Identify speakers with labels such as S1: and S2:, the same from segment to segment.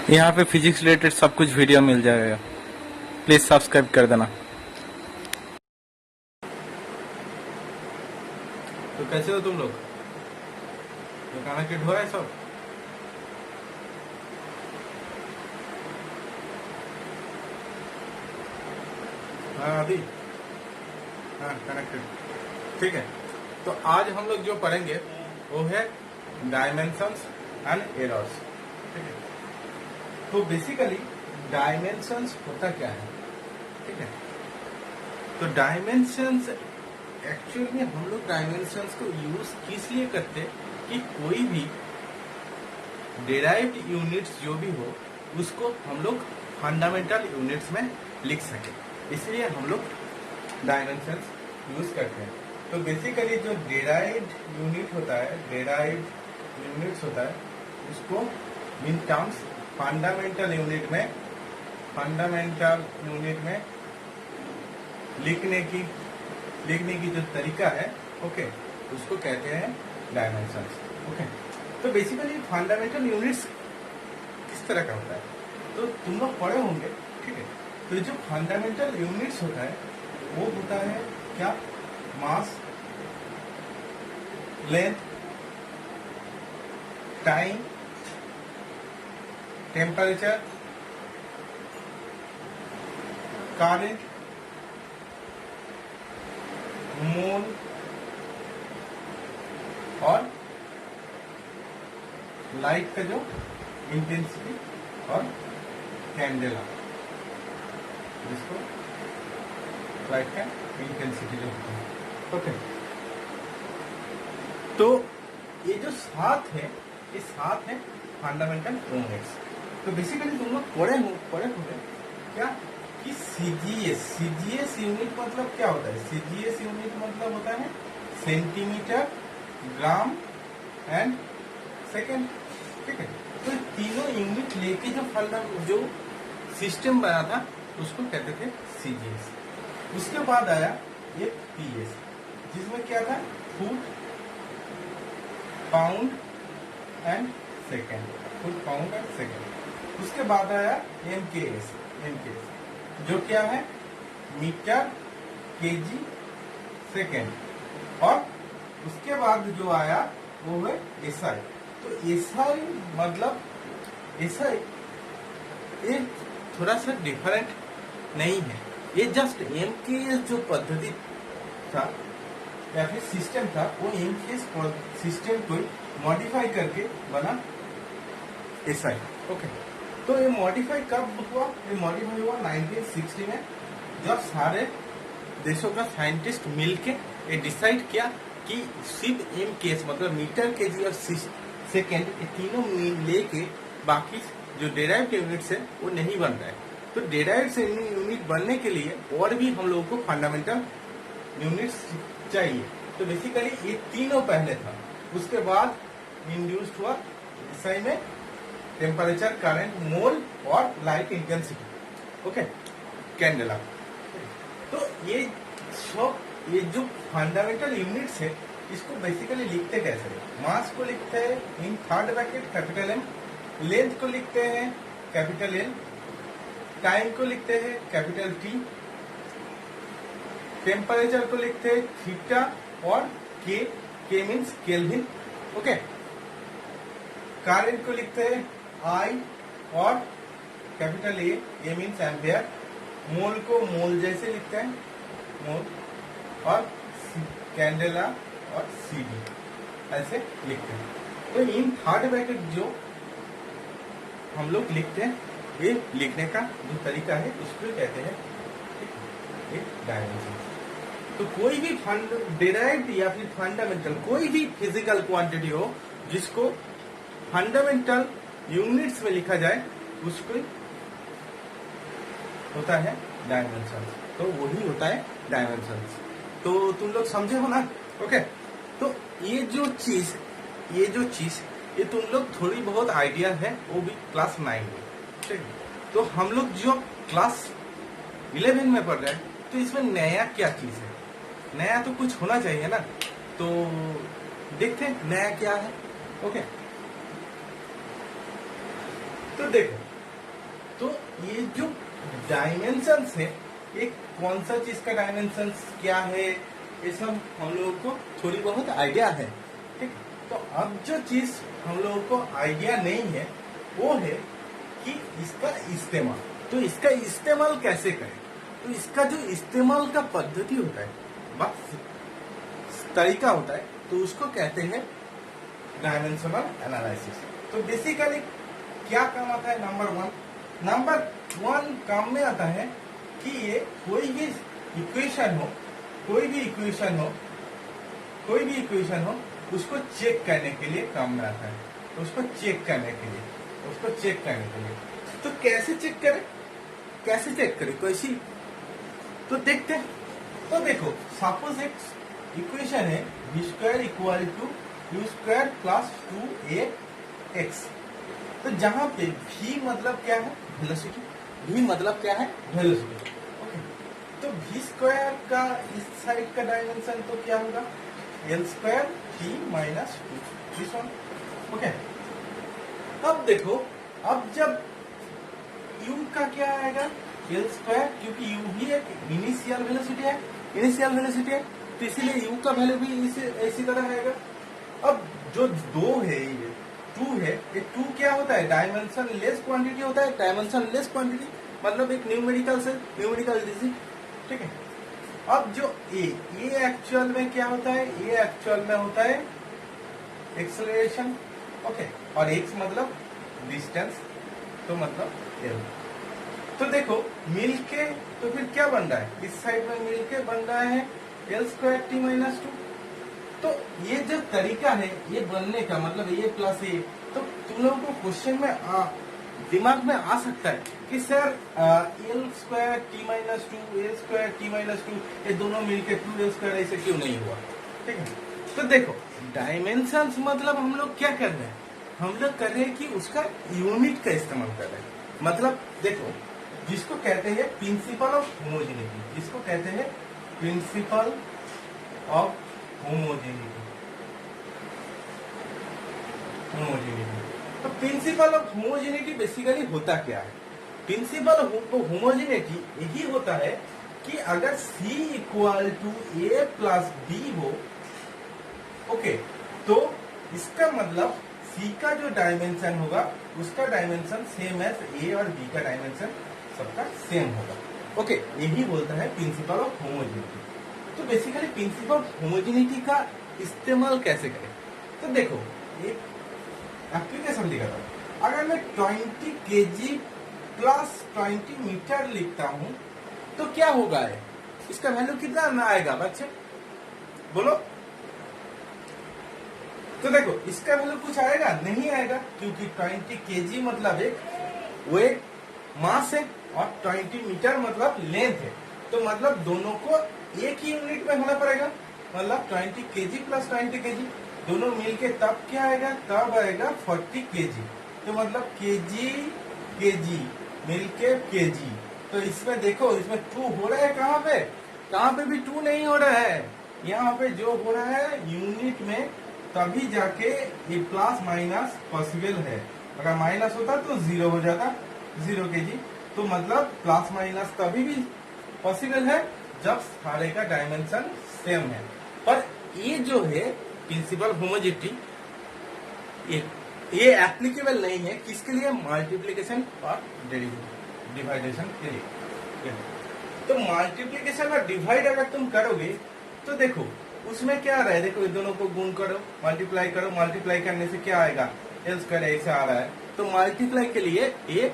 S1: यहाँ पे physics related सब कुछ वीडियो मिल जाएगा, प्लीज सब्सक्राइब कर देना। तो कैसे हो तुम लोग? तो खाना किट हो रहा है सब? हाँ अभी, हाँ कनेक्टेड, ठीक है। तो आज हम लोग जो पढ़ेंगे वो है डायमेंशंस एंड एरर्स, ठीक है। तो बेसिकली डायमेंशंस होता क्या है, ठीक है। तो डायमेंशंस एक्चुअली में हम लोग डायमेंशंस को यूज किस लिए करते हैं कि कोई भी डेराइव्ड यूनिट्स जो भी हो उसको हम लोग फंडामेंटल यूनिट्स में लिख सके, इसलिए हम लोग डायमेंशंस यूज करते हैं। तो बेसिकली जो डेराइव्ड यूनिट होता है, डेराइव्ड यूनिट्स होता है, उसको इन टर्म्स फंडामेंटल यूनिट में लिखने की जो तरीका है, ओके, उसको कहते हैं डायमेंशंस, ओके। तो बेसिकली फंडामेंटल यूनिट्स किस तरह का होता है तो तुम लोग पढ़े होंगे, ठीक है। तो जो फंडामेंटल यूनिट्स होता है वो होता है क्या, मास, लेंथ, टाइम, टेम्परेचर, करंट, मोल और लाइट का जो इंटेंसिटी और कैंडेला, जिसको लाइट का इंटेंसिटी जो होता है, ओके। तो ये जो सात है, ये सात है फंडामेंटल यूनिट्स। तो बेसिकली तुम लोग पढ़े होंगे क्या कि सीजीएस यूनिट मतलब क्या होता है। सीजीएस यूनिट मतलब होता है सेंटीमीटर, ग्राम एंड सेकेंड, ठीक है। तो तीनों यूनिट लेके जो सिस्टम बना था उसको कहते थे सीजीएस। उसके बाद आया ये पीएस, जिसमें क्या था, foot, pound and second, foot, pound and second. उसके बाद आया एमकेएस, जो क्या है, मीटर, केजी, सेकेंड। और उसके बाद जो आया वो है एसआई। तो एसआई मतलब ये थोड़ा सा डिफरेंट नहीं है, ये जस्ट एमकेएस जो पद्धति था या फिर सिस्टम था, वो एमकेएस सिस्टम को मॉडिफाई करके बना एसआई, ओके। तो ये मॉडिफाई कब हुआ, ये मॉडिफाई हुआ 1960 में, जब सारे देशों का साइंटिस्ट मिलके ये डिसाइड किया कि सिर्फ एमकेएस मतलब मीटर, केजी और सेकेंड, ये तीनों लेके बाकी जो डेराइव्ड यूनिट्स है वो नहीं बन रहा है। तो डेराइव्ड यूनिट बनने के लिए और भी हम लोगों को फंडामेंटल यूनिट्स चाहिए। तो बेसिकली ये तीनों पहले था, उसके बाद इंड्यूस्ड हुआ एसआई में टेम्परेचर, करंट, मोल और लाइट इंटेंसिटी, ओके, कैंडेला। तो ये जो फंडामेंटल यूनिट्स है इसको बेसिकली लिखते कैसे हैं। मास को लिखते हैं in third bracket capital M, length को लिखते हैं कैपिटल एल, टाइम को लिखते हैं कैपिटल टी, टेम्परेचर को लिखते हैं थीटा और के मीन्स केल्विन, ओके। करंट को लिखते हैं आई और कैपिटल ए मीन्स एम्पियर। मोल को मोल जैसे लिखते हैं, मोल, और कैंडेला और सीडी ऐसे लिखते हैं। तो इन थर्ड ब्रैकेट जो हम लोग लिखते हैं, ये लिखने का जो तरीका है उसको कहते हैं डायमेंशन। तो कोई भी डेराइव्ड या फिर फंडामेंटल कोई भी फिजिकल क्वांटिटी हो जिसको फंडामेंटल यूनिट्स में लिखा जाए उसको होता है डायमेंशंस। तो वही होता है डायमेंशंस। तो तुम लोग समझे हो ना, ओके। तो ये तुम लोग थोड़ी बहुत आइडिया है, वो भी क्लास 9 में, ठीक है। तो हम लोग जो क्लास 11 में पढ़ रहे हैं, तो इसमें नया क्या चीज है, नया तो कुछ होना चाहिए ना। तो देखते हैं नया क्या है, ओके। तो देखो तो ये जो डायमेंशंस है, एक कौन सा चीज का डायमेंशंस क्या है, ये सब हम लोगों को थोड़ी बहुत आइडिया है, ठीक। तो अब जो चीज हम लोगों को आइडिया नहीं है वो है कि इसका इस्तेमाल। तो इसका इस्तेमाल कैसे करें? तो इसका जो इस्तेमाल का पद्धति होता है, बस तरीका होता है, तो उसको कहते हैं डायमेंशनल एनालिसिस। तो बेसिकली क्या काम आता है? नंबर वन काम में आता है कि ये कोई भी इक्वेशन हो, उसको चेक करने के लिए काम में आता है। उसको चेक करने के लिए तो कैसे चेक करें कैसी? तो देखते हैं। तो देखो, सपोज एक इक्वेशन है v² equal to u² plus 2ax। तो जहां पे v मतलब क्या है? वेलोसिटी। ओके, तो v² का इस साइड का डायमेंशन तो क्या होगा? l² t minus 2 this one. Okay, अब देखो, अब जब u का क्या आएगा? l², क्योंकि u भी एक इनिशियल वेलोसिटी है, तो इसीलिए u का वैल्यू भी इसी तरह आएगा। अब जो 2 है, ये 2 है, ये 2 क्या होता है? डायमेंशन लेस क्वांटिटी होता है। डायमेंशन लेस क्वांटिटी मतलब एक न्यूमेरिकल डिजिट, ठीक है। अब जो ये एक्चुअल में क्या होता है? ये एक्चुअल में होता है एक्सेलरेशन, ओके, और x मतलब डिस्टेंस, तो मतलब l। तो देखो मिलके तो फिर क्या बन रहा है? इस साइड में मिलके बन रहा है l² t माइनस 2। तो ये जो तरीका है ये बनने का, मतलब ये प्लस ये, तो तुम लोगों को क्वेश्चन में दिमाग में आ सकता है कि sir l² t minus 2, l² t minus 2, ये दोनों मिलके 2l² ऐसे क्यों नहीं हुआ? ठीक है, तो देखो डायमेंशंस मतलब हम लोग क्या कर रहे हैं? हम लोग कर रहे हैं कि उसका यूनिट का इस्तेमाल कर रहे हैं। मतलब देखो, जिसको कहते हैं प्रिंसिपल ऑफ होमोजेनिटी, तो प्रिंसिपल ऑफ होमोजेनिटी बेसिकली होता क्या है? प्रिंसिपल ऑफ होमोजेनिटी यही होता है कि अगर C equal to a plus b हो, ओके, तो इसका मतलब C का जो डायमेंशन होगा उसका डायमेंशन सेम एज A और B का डायमेंशन सबका सेम होगा। ओके, यही बोलता है प्रिंसिपल ऑफ होमोजेनिटी। तो बेसिकली प्रिंसिपल ऑफ होमोजेनिटी का इस्तेमाल कैसे करें? तो देखो, एक एप्लीकेशन दिखाता हूं। अगर मैं 20 kg प्लस 20 मीटर लिखता हूं तो क्या होगा? इसका वैल्यू कितना आएगा बच्चे, बोलो? तो देखो, इसका वैल्यू कुछ आएगा? नहीं आएगा, क्योंकि 20 kg मतलब एक मास है और 20 मीटर मतलब लेंथ है। तो मतलब दोनों को एक ही यूनिट में होना पड़ेगा। मतलब 20 kg प्लस 20 kg दोनों मिलके तब क्या आएगा? तब आएगा 40 kg। तो मतलब kg मिलके kg। तो इसमें देखो, इसमें 2 हो रहा है कहाँ पे? कहाँ पे भी 2 नहीं हो रहा है। यहाँ पे जो हो रहा है यूनिट में, तभी जाके ये प्लस माइनस पॉसिबल है। अगर माइनस होता तो 0 हो जाता, 0 kg। तो मतलब प्लस माइनस तभी भी पॉसिबल है जब सारे का डायमेंशन सेम है। पर ये जो है प्रिंसिपल होमोजेनिटी, ये एप्लीकेबल नहीं है किसके लिए? मल्टीप्लिकेशन और डिवाइडेशन के लिए। तो मल्टीप्लिकेशन और डिवाइड अगर तुम करोगे तो देखो उसमें क्या आ रहा है? देखो, दोनों को गुण करो, मल्टीप्लाई करो, मल्टीप्लाई करने से क्या आएगा? l² ऐसे आ रहा है। तो मल्टीप्लाई के लिए ये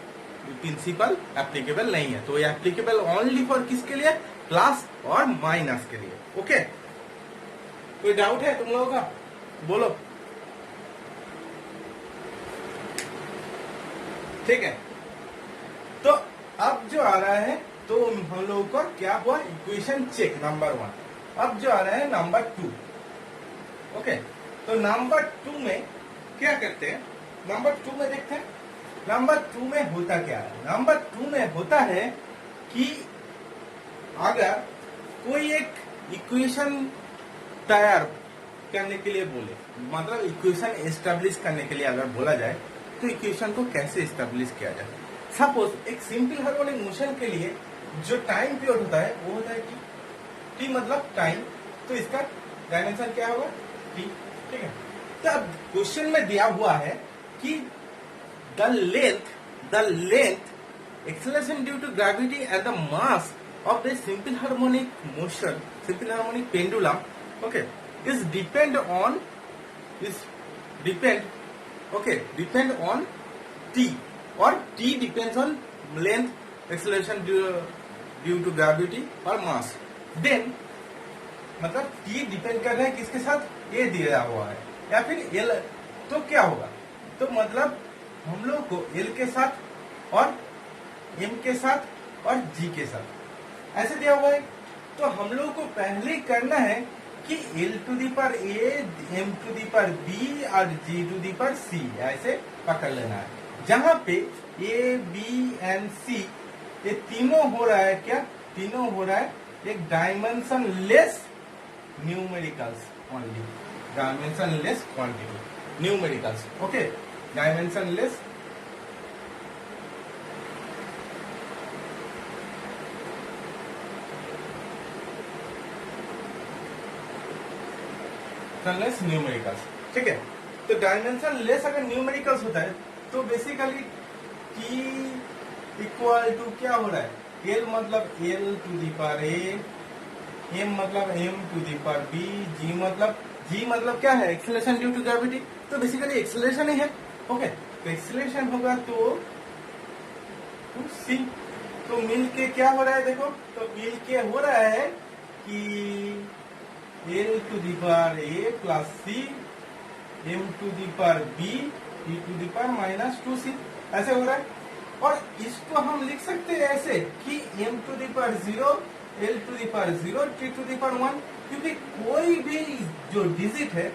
S1: प्रिंसिपल एप्लीकेबल नहीं है। तो ये एप्लीकेबल ओनली फॉर किसके लिए? प्लस और माइनस के लिए। ओके, कोई डाउट है तुम लोगों का? बोलो। ठीक है, तो अब जो आ रहा है, तो हम लोगों का क्या हुआ? Equation check number 1। अब जो आ रहा है नंबर 2। ओके, तो नंबर 2 में क्या करते हैं? नंबर 2 में देखते हैं नंबर 2 में होता क्या है। नंबर 2 में होता है कि अगर कोई एक इक्वेशन तैयार करने के लिए बोले, मतलब इक्वेशन एस्टेब्लिश करने के लिए अगर बोला जाए, तो इक्वेशन को कैसे एस्टेब्लिश किया जाए? सपोज एक सिंपल हार्मोनिक मोशन के लिए जो टाइम पीरियड होता है वो होता है टी। टी मतलब टाइम, तो इसका डायमेंशन क्या होगा, टी। ठीक है, तो अब क्वेश्चन में दिया हुआ है कि the length acceleration due to gravity at the mass of the simple harmonic motion, simple harmonic pendulum, okay, depend on t, or t depends on length acceleration due to gravity or mass. Then मतलब t depend कर रहा है किसके साथ, a दिया हुआ है या फिर l, तो क्या होगा, तो मतलब हम लोग को l के साथ और m के साथ और g के साथ ऐसे दिया हुआ है। तो हम लोग को पहले करना है कि L to the power A, M to the power B और G टू दी पर C ऐसे पकड़ लेना है, जहां पे A, B एंड C ये तीनों हो रहा है, क्या तीनों हो रहा है एक dimension less numericals only, dimension less quantity numericals, okay, dimension less numericals. ठीक है, तो डायमेंशन लेस अगर न्यूमेरिकल्स होता है तो बेसिकली टी इक्वल टू क्या हो रहा है, एल मतलब L to the power A, M मतलब M to the power B, जी मतलब क्या है, एक्सेलरेशन ड्यू टू ग्रेविटी, तो बेसिकली एक्सेलरेशन ही है। ओके, तो एक्सेलरेशन होगा तो सी, तो मिल के क्या हो रहा है, देखो तो मिल के हो रहा है कि L to the power A plus C, M to the power B, E to the पर माइनस 2C ऐसे हो रहा है। और इसको हम लिख सकते हैं ऐसे कि M टू दी पर 0, L टू दी पर 0, T टू दी पर 1, क्योंकि कोई भी जो डिजिट है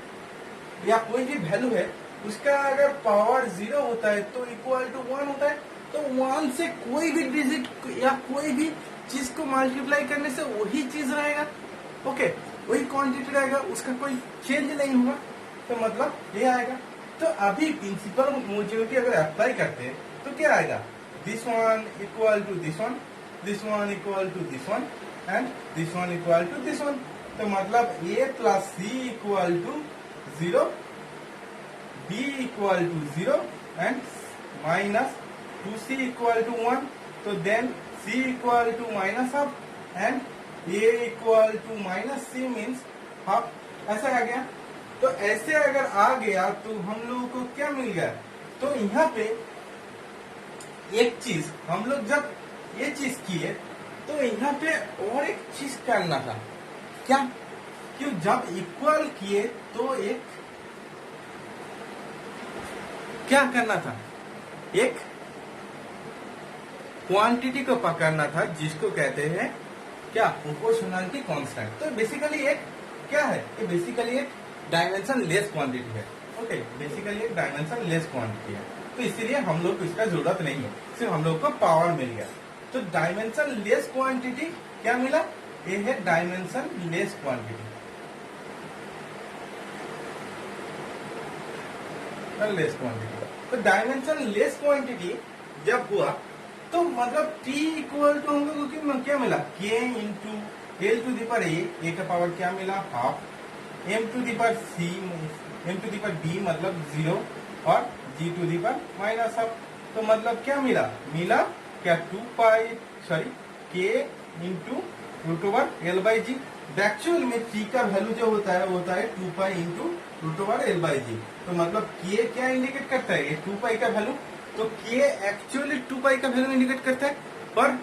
S1: या कोई भी वैल्यू है उसका अगर पावर 0 होता है तो इक्वल टू 1 होता है, तो 1 से कोई भी डिजिट या कोई भी चीज को मल्टीप्लाई करने से वही चीज रहेगा, ओके, वही क्वांटिटी रहेगा, उसका कोई चेंज नहीं होगा, तो मतलब ये आएगा। तो अभी प्रिंसिपल मोजिविटी अगर अप्लाई करते हैं तो क्या आएगा, this one equal to this one, this one equal to this one and this one equal to this one, तो मतलब a plus C equal to 0, b equal to 0 and minus 2c equal to 1, तो then c equal to minus half and a equal to minus C means half, ऐसा आ गया। तो ऐसे अगर आ गया तो हम लोगों को क्या मिल गया, तो यहाँ पे एक चीज हम लोग जब ये चीज किए तो यहाँ पे और एक चीज करना था, क्या, कि जब इक्वल किए तो एक क्या करना था, एक क्वांटिटी को पकड़ना था जिसको कहते हैं क्या, प्रोपोर्शनलिटी कांस्टेंट। तो बेसिकली एक क्या है, ये बेसिकली एक डायमेंशन लेस क्वांटिटी है, ओके, बेसिकली एक डायमेंशन लेस क्वांटिटी है, तो इसीलिए हम लोग को इसका जरूरत नहीं है, सिर्फ हम लोग को पावर मिल गया। तो डायमेंशन लेस क्वांटिटी क्या मिला, ये है dimension less quantity, less quantity. तो डायमेंशन लेस क्वांटिटी जब हुआ तो मतलब t इक्वल टू हम लोग को क्या मिला, k into L to the power A का पावर क्या मिला, हाफ, m टू दी पर c, m to the power b मतलब 0 और g टू दी पर माइनस हाफ, तो मतलब क्या मिला, क्या 2 pi k into root over L by g. Actual में t का वैल्यू जो होता है वो होता है 2 pi into root over L by g, तो मतलब k क्या इंडिकेट करता है, ये 2 पाई का वैल्यू, तो k एक्चुअली 2 पाई का वैल्यू इंडिकेट करता है, पर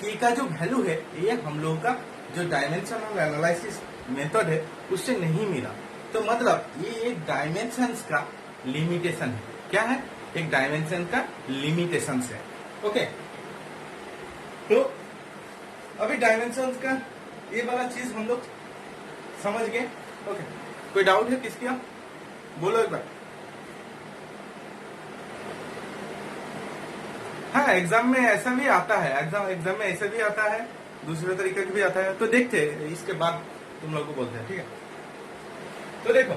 S1: k का जो वैल्यू है ये हम लोगों का जो डायमेंशनल एनालिसिस मेथड है उससे नहीं मिला, तो मतलब ये एक डायमेंशंस का लिमिटेशन है, क्या है, एक डायमेंशन का लिमिटेशन है, ओके। तो अभी डायमेंशंस का ये वाला चीज हम लोग समझ गए, ओके, कोई डाउट है किसकी, आप बोलो एक बार। हाँ, एग्जाम में ऐसा भी आता है, एग्जाम में ऐसे भी आता है, दूसरे तरीके का भी आता है, तो देखते हैं इसके बाद तुम लोग को बोलते हैं, ठीक है। तो देखो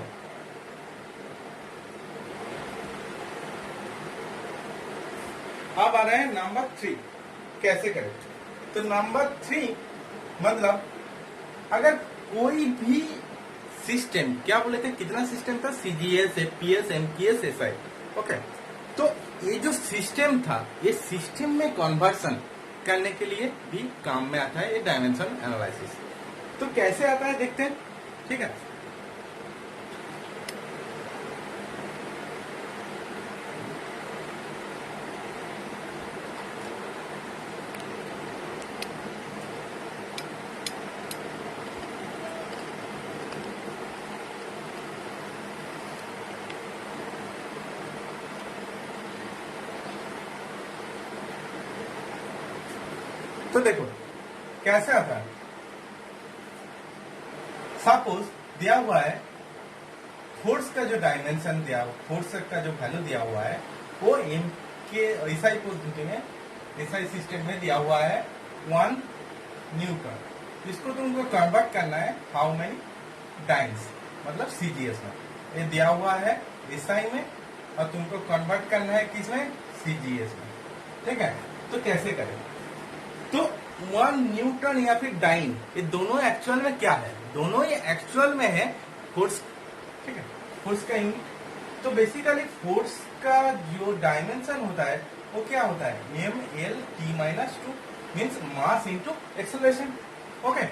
S1: अब आ रहे हैं नंबर 3, कैसे करें। तो नंबर 3 मतलब अगर कोई भी सिस्टम, क्या बोले थे, कितना सिस्टम था, CGS, FPS, MPS, SI, okay. तो ये जो सिस्टम था, ये सिस्टम में कन्वर्सन करने के लिए भी काम में आता है ये डायमेंशन एनालिसिस। तो कैसे आता है देखते हैं, ठीक है। तो देखो कैसे आता है। सपोज दिया हुआ है फोर्स का जो डायमेंशन दिया, फोर्स का जो वैल्यू दिया हुआ है वो एम के एसआई पद्धति में, एसआई सिस्टम में दिया हुआ है 1 न्यूटन। इसको तुमको कन्वर्ट करना है हाउ मेनी डाइन्स, मतलब सीजीएस में। ये दिया हुआ है एसआई में और तुमको कन्वर्ट करना है किसमें, सीजीएस में, ठीक है। तो कैसे करें। तो 1 न्यूटन या फिर डाइन, ये दोनों एक्चुअल में क्या है, दोनों ये एक्चुअल में है फोर्स, ठीक है, फोर्स का यूनिट। तो बेसिकली फोर्स का जो डायमेंशन होता है वो क्या होता है, M L T minus 2 means mass into acceleration, okay.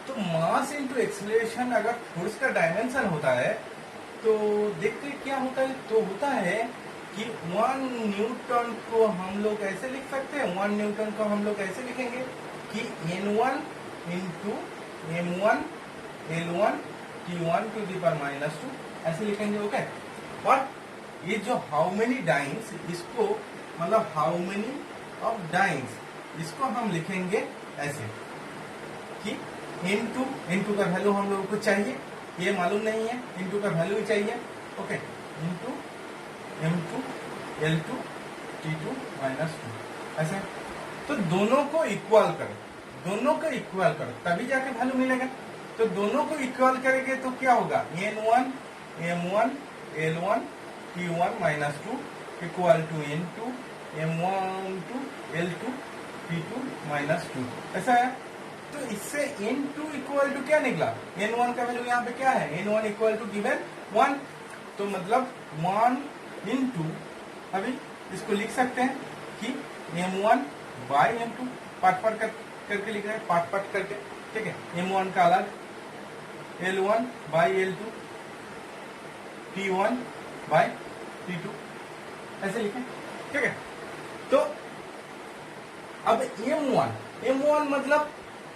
S1: तो मास इंटू एक्सेलरेशन अगर फोर्स का डायमेंशन होता है तो देखते क्या होता है। तो होता है कि 1 न्यूटन को हम लोग ऐसे लिख सकते हैं, 1 न्यूटन को हम लोग ऐसे लिखेंगे कि N1 into M1 L1 T1 to the power minus 2, ऐसे लिखेंगे, ओके। और ये जो हाउ मेनी डाइन्स, इसको मतलब हाउ मेनी ऑफ डाइन्स, इसको हम लिखेंगे ऐसे कि N2 का वैल्यू हम लोगों को चाहिए, ये मालूम नहीं है, N2 का वैल्यू ही चाहिए, okay, into M2 L2 T2 minus 2, ऐसे। तो दोनों को इक्वल करो, दोनों को इक्वल करो तभी जाके वैल्यू मिलेगा। तो दोनों को इक्वल करेंगे तो क्या होगा, N1 M1 L1 T1 minus 2 equal to N2 M1 to L2 T2 minus 2, ऐसा है। तो इससे N2 इक्वल टू क्या निकला, N1 का वैल्यू यहाँ पे क्या है, N1 इक्वल टू गिवन 1। तो मतलब 1 इंटू, अभी इसको लिख सकते हैं कि M1 बाई M2, पार्ट करके लिख रहे हैं, पार्ट करके, ठीक है। M1 का अलग, L1 by L2, T1 by T2, ऐसे लिखें, ठीक है। तो अब M1 मतलब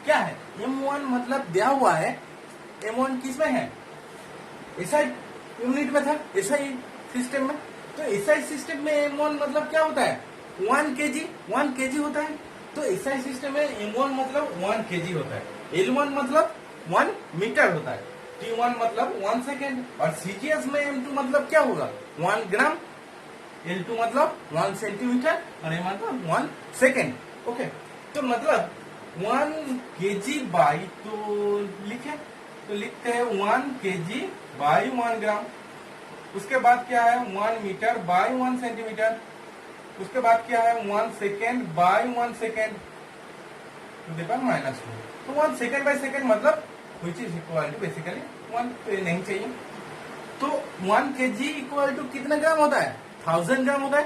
S1: क्या है, M1 मतलब दिया हुआ है, M1 किसमें है, एसआई यूनिट में था, एसआई सिस्टम में। तो एसआई सिस्टम में M1 मतलब क्या होता है, 1 kg होता है। तो एसआई सिस्टम में M1 मतलब 1 kg होता है, L1 मतलब 1 मीटर होता है, T1 मतलब 1 सेकेंड, और सीजीएस में M2 मतलब क्या होगा, 1 ग्राम, L2 मतलब 1 सेंटीमीटर और M मतलब 1 सेकेंड, ओके। तो मतलब 1 kg बाई, तो लिखे, तो लिखते हैं 1 kg बाई 1 ग्राम। उसके बाद क्या है, 1 मीटर बाई 1 सेंटीमीटर। उसके बाद क्या है, 1 second by 1 second to the power minus 2। तो 1 सेकेंड बाई सेकेंड मतलब which is equal to basically 1, तो ये नहीं चाहिए। तो 1 kg इक्वल टू कितना ग्राम होता है, 1000 ग्राम होता है।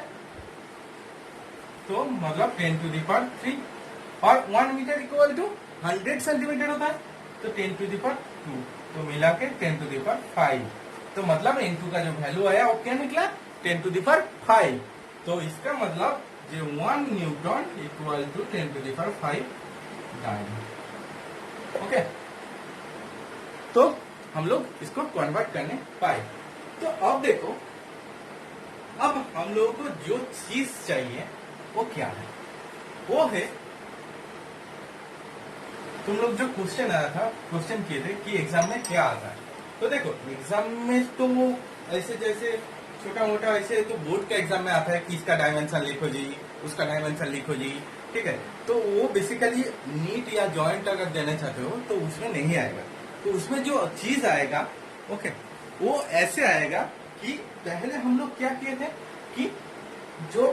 S1: तो मतलब 10 टू द पावर 3, और 1 मीटर इक्वल टू 100 सेंटीमीटर होता है, तो 10 टू द पावर 2, तो मिला के 10 टू द पावर 5। तो मतलब N2 का जो वैल्यू आया वो क्या निकला, 10 टू द पावर 5। तो इसका मतलब जो 1 newton equal to 10 to the power 5 dyne, okay. तो हम लोग इसको कन्वर्ट करने पाए। तो अब देखो, अब हम लोगों को जो चीज चाहिए वो क्या है, वो है, तुम लोग जो क्वेश्चन आया था, क्वेश्चन किए थे कि एग्जाम में क्या आता है। तो देखो एग्जाम में तो ऐसे जैसे छोटा मोटा ऐसे तो बोर्ड के एग्जाम में आता है कि इसका डायमेंशन लिखो जी, उसका डायमेंशन लिखो जी, ठीक है। तो वो बेसिकली नीट या जॉइंट अगर देना चाहते हो तो उसमें नहीं आएगा। तो उसमें जो चीज आएगा, ओके, वो ऐसे आएगा कि पहले हम लोग क्या किए थे कि जो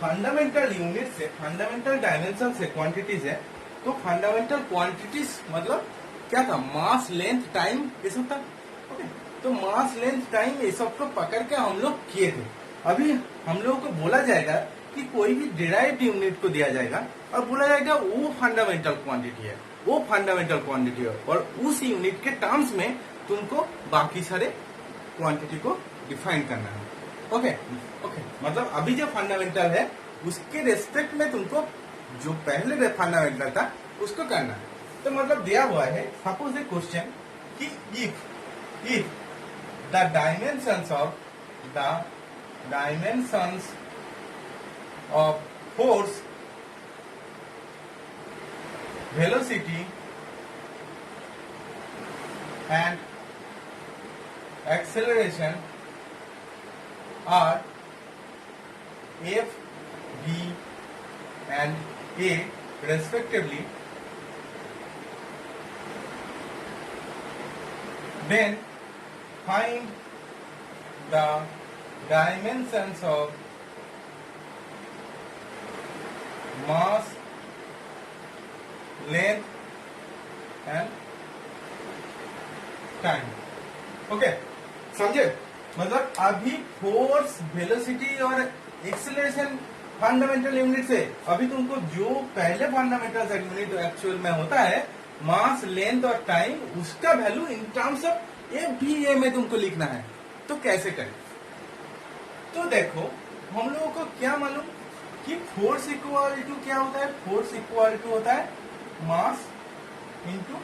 S1: फंडामेंटल यूनिट से, फंडामेंटल डायमेंशन से क्वांटिटीज है, तो फंडामेंटल क्वांटिटीज मतलब क्या था, मास, लेंथ, टाइम, ये सब था। ओके, तो मास, लेंथ, टाइम ये सब को पकड़ के हम लोग किए थे। अभी हम लोगों को बोला जाएगा कि कोई भी डिराइव्ड यूनिट को दिया जाएगा और बोला जाएगा वो फंडामेंटल क्वांटिटी है, वो फंडामेंटल क्वांटिटी है, और उस यूनिट के टर्म्स में तुमको बाकी सारे क्वांटिटी को डिफाइन करना है। ओके ओके, मतलब अभी जो फंडामेंटल है उसके रेस्पेक्ट में तुमको जो पहले फंडामेंटल था उसको करना है। तो मतलब दिया हुआ है, सपोज ए क्वेश्चन कि if the dimensions of force, velocity and acceleration are F, B and A respectively, then find the dimensions of mass, length and time. Okay, समझे? मतलब अभी फोर्स, वेलोसिटी और एक्सेलरेशन फंडामेंटल यूनिट से, अभी तुमको जो पहले फंडामेंटल यूनिट एक्चुअल में होता है मास, लेंथ और टाइम, उसका value in terms of FBA में तुमको लिखना है। तो कैसे करें? तो देखो, हम लोगों को क्या मालूम कि फोर्स इक्वल टू क्या होता है, फोर्स इक्वल टू होता है मास इंटू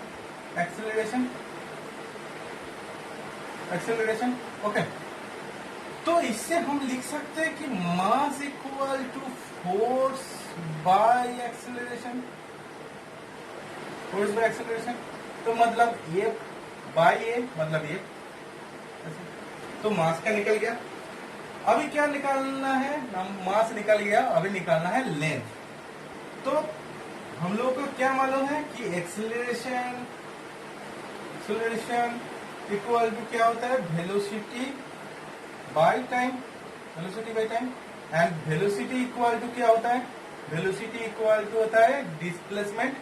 S1: एक्सेलरेशन, ओके। तो इससे हम लिख सकते हैं कि mass equal to force by acceleration, force by acceleration. तो मतलब ए बाय ए मतलब ए, तो मास का निकल गया। अभी क्या निकालना है, मास निकल गया, अभी निकालना है लेंथ। तो हम लोगों को क्या मालूम है कि एक्सेलरेशन इक्वल टू क्या होता है, velocity by time, velocity by time. And velocity equal to क्या होता है, वेलोसिटी इक्वल टू होता है डिस्प्लेसमेंट,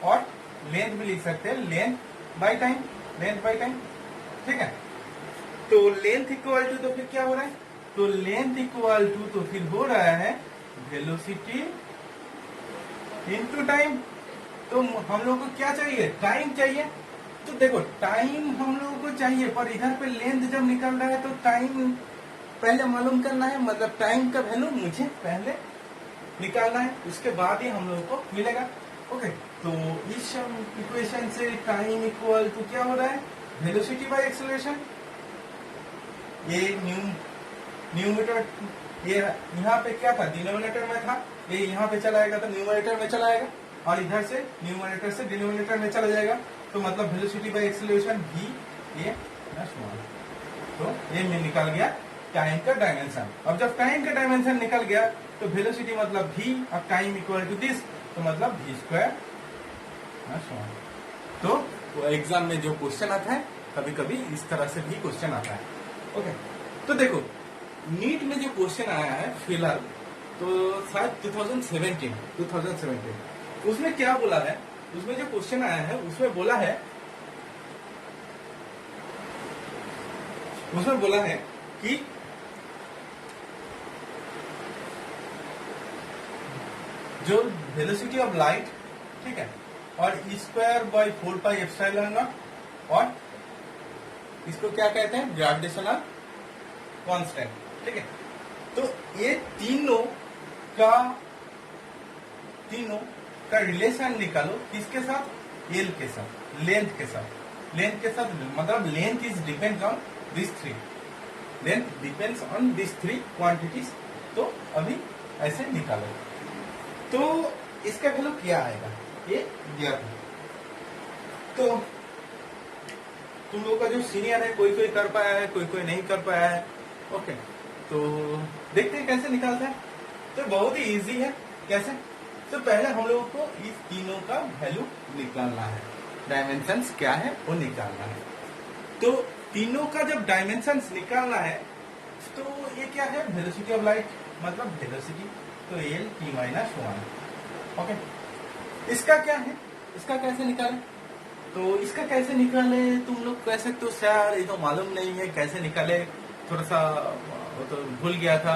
S1: और लेंथ भी लिख सकते हैं, length by time, length by time, ठीक है। तो लेंथ इक्वल टू तो फिर क्या हो रहा है, तो लेंथ इक्वल टू तो फिर हो रहा है वेलोसिटी इनटू टाइम। तो हम लोग को क्या चाहिए, टाइम चाहिए। तो देखो, टाइम हम लोगों को चाहिए, पर इधर पे लेंथ जब निकल रहा है तो टाइम पहले मालूम करना है, मतलब टाइम का वैल्यू मुझे पहले निकालना है, उसके बाद ही हम लोगों को मिलेगा। ओके, तो इस इक्वेशन से टाइम इक्वल टू क्या हो रहा है, वेलोसिटी बाय एक्सेलरेशन। ये न्यूमरेटर, ये यहाँ पे क्या था, डिनोमिनेटर में था, ये यहाँ पे चला आएगा तो न्यूमरेटर में चला आएगा, और इधर से न्यूमरेटर से डिनोमिनेटर में चला जाएगा। तो मतलब velocity bye acceleration v a plus 1। तो ये में निकल गया टाइम का डायमेंशन। अब जब टाइम का डायमेंशन निकल गया तो वेलोसिटी मतलब v, अब टाइम इक्वल टू दिस, तो मतलब v स्क्वायर प्लस 1। तो एग्जाम में जो क्वेश्चन आता है कभी कभी इस तरह से भी क्वेश्चन आता है। ओके, तो देखो नीट में जो क्वेश्चन आया है फिलहाल, तो शायद 2017 उसमें क्या बोला है, उसमें जो क्वेश्चन आया है उसमें बोला है कि जो वेलोसिटी ऑफ लाइट, ठीक है, और square by 4 pi epsilon not, और इसको क्या कहते हैं, ग्रेविटेशनल कांस्टेंट, ठीक है। तो ये तीनों का रिलेशन निकालो, किसके साथ, एल के साथ, लेंथ के साथ, मतलब length is depends on this three, length depends on this three quantities. तो अभी ऐसे निकालो, तो इसका वैल्यू क्या आएगा, ये दिया था। तो तुम लोग का जो सीनियर है, कोई कर पाया है, कोई नहीं कर पाया है। ओके, तो देखते हैं कैसे निकालता है। तो बहुत ही इजी है, कैसे, तो पहले हम लोगों को इस तीनों का वैल्यू निकालना है, डायमेंशंस क्या है वो निकालना है। तो तीनों का जब डायमेंशंस निकालना है तो ये क्या है, वेलोसिटी ऑफ लाइट, मतलब वेलोसिटी, तो एल टी माइनस 1। ओके, इसका क्या है, इसका कैसे निकाले, तो इसका कैसे निकाले तुम लोग कह सकते हो सर ये तो मालूम नहीं है कैसे निकाले, थोड़ा सा वो तो भूल गया था,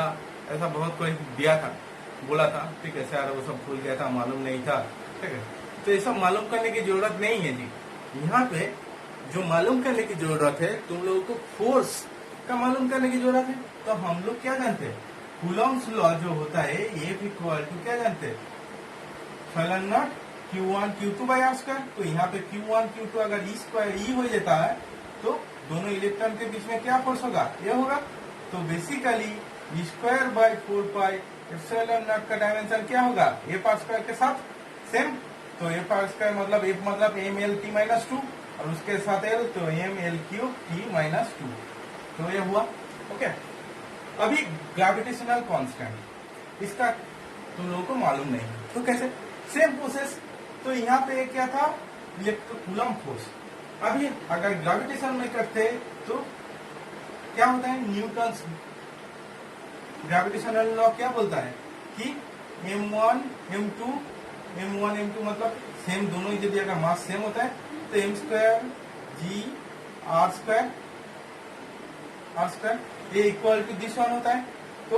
S1: ऐसा बहुत कोई दिया था, बोला था, ठीक है सर वो सब भूल गया था, मालूम नहीं था, ठीक है। तो ये सब मालूम करने की जरूरत नहीं है जी। यहाँ पे जो मालूम करने की जरूरत है, तुम लोगों को फोर्स का मालूम करने की जरूरत है। तो हम लोग क्या जानते हैं, कूलॉम्स लॉ जो होता है F इक्वल टू क्या जानते हैं, फलन not Q1 Q2 by are square. तो यहाँ पे Q1 Q2 अगर ई स्क्वायर ई हो जाता है तो दोनों इलेक्ट्रॉन के बीच में क्या फोर्स होगा, ये होगा। तो basically E square by 4 pi epsilon naught का डायमेंशन क्या होगा, एफ आर स्क्वायर के साथ सेम। तो एफ आर स्क्वायर मतलब एफ मतलब एम एल टी माइनस 2 और उसके साथ एल, तो M L cube T minus 2। तो ये हुआ। ओके, अभी ग्रेविटेशनल कांस्टेंट इसका तुम लोगों को मालूम नहीं है, तो कैसे, सेम प्रोसेस। तो यहाँ पे क्या था, इलेक्ट्रोकूलम फोर्स। अभी अगर ग्रेविटेशन में करते तो क्या होता है, न्यूटन ग्रेविटेशनल लॉ क्या बोलता है कि m1 m2 मतलब सेम, दोनों ही यदि अगर मास सेम होता है तो m square G R square ये इक्वल टू दिस वन होता है। तो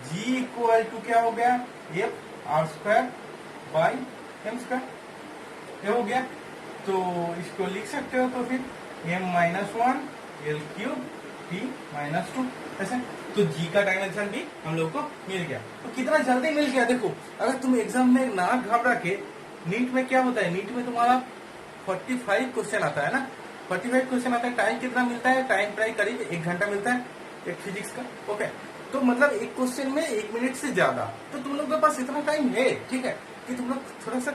S1: g इक्वल टू क्या हो गया, F R square by M square, ये हो गया। तो इसको लिख सकते हो, तो फिर m minus 1 L cube T minus 2 ऐसे। तो जी का डायमेंशन भी हम लोग को मिल गया। तो कितना जल्दी मिल गया, देखो अगर तुम एग्जाम में ना घबरा के, नीट में क्या होता है, नीट में तुम्हारा 45 क्वेश्चन आता है ना, 45 क्वेश्चन आता है, टाइम कितना मिलता है, टाइम प्राय करीब 1 घंटा मिलता है एक फिजिक्स का। ओके, तो मतलब एक क्वेश्चन में 1 मिनट से ज्यादा, तो तुम लोग के पास इतना टाइम है, ठीक है, कि तुम लोग थोड़ा सा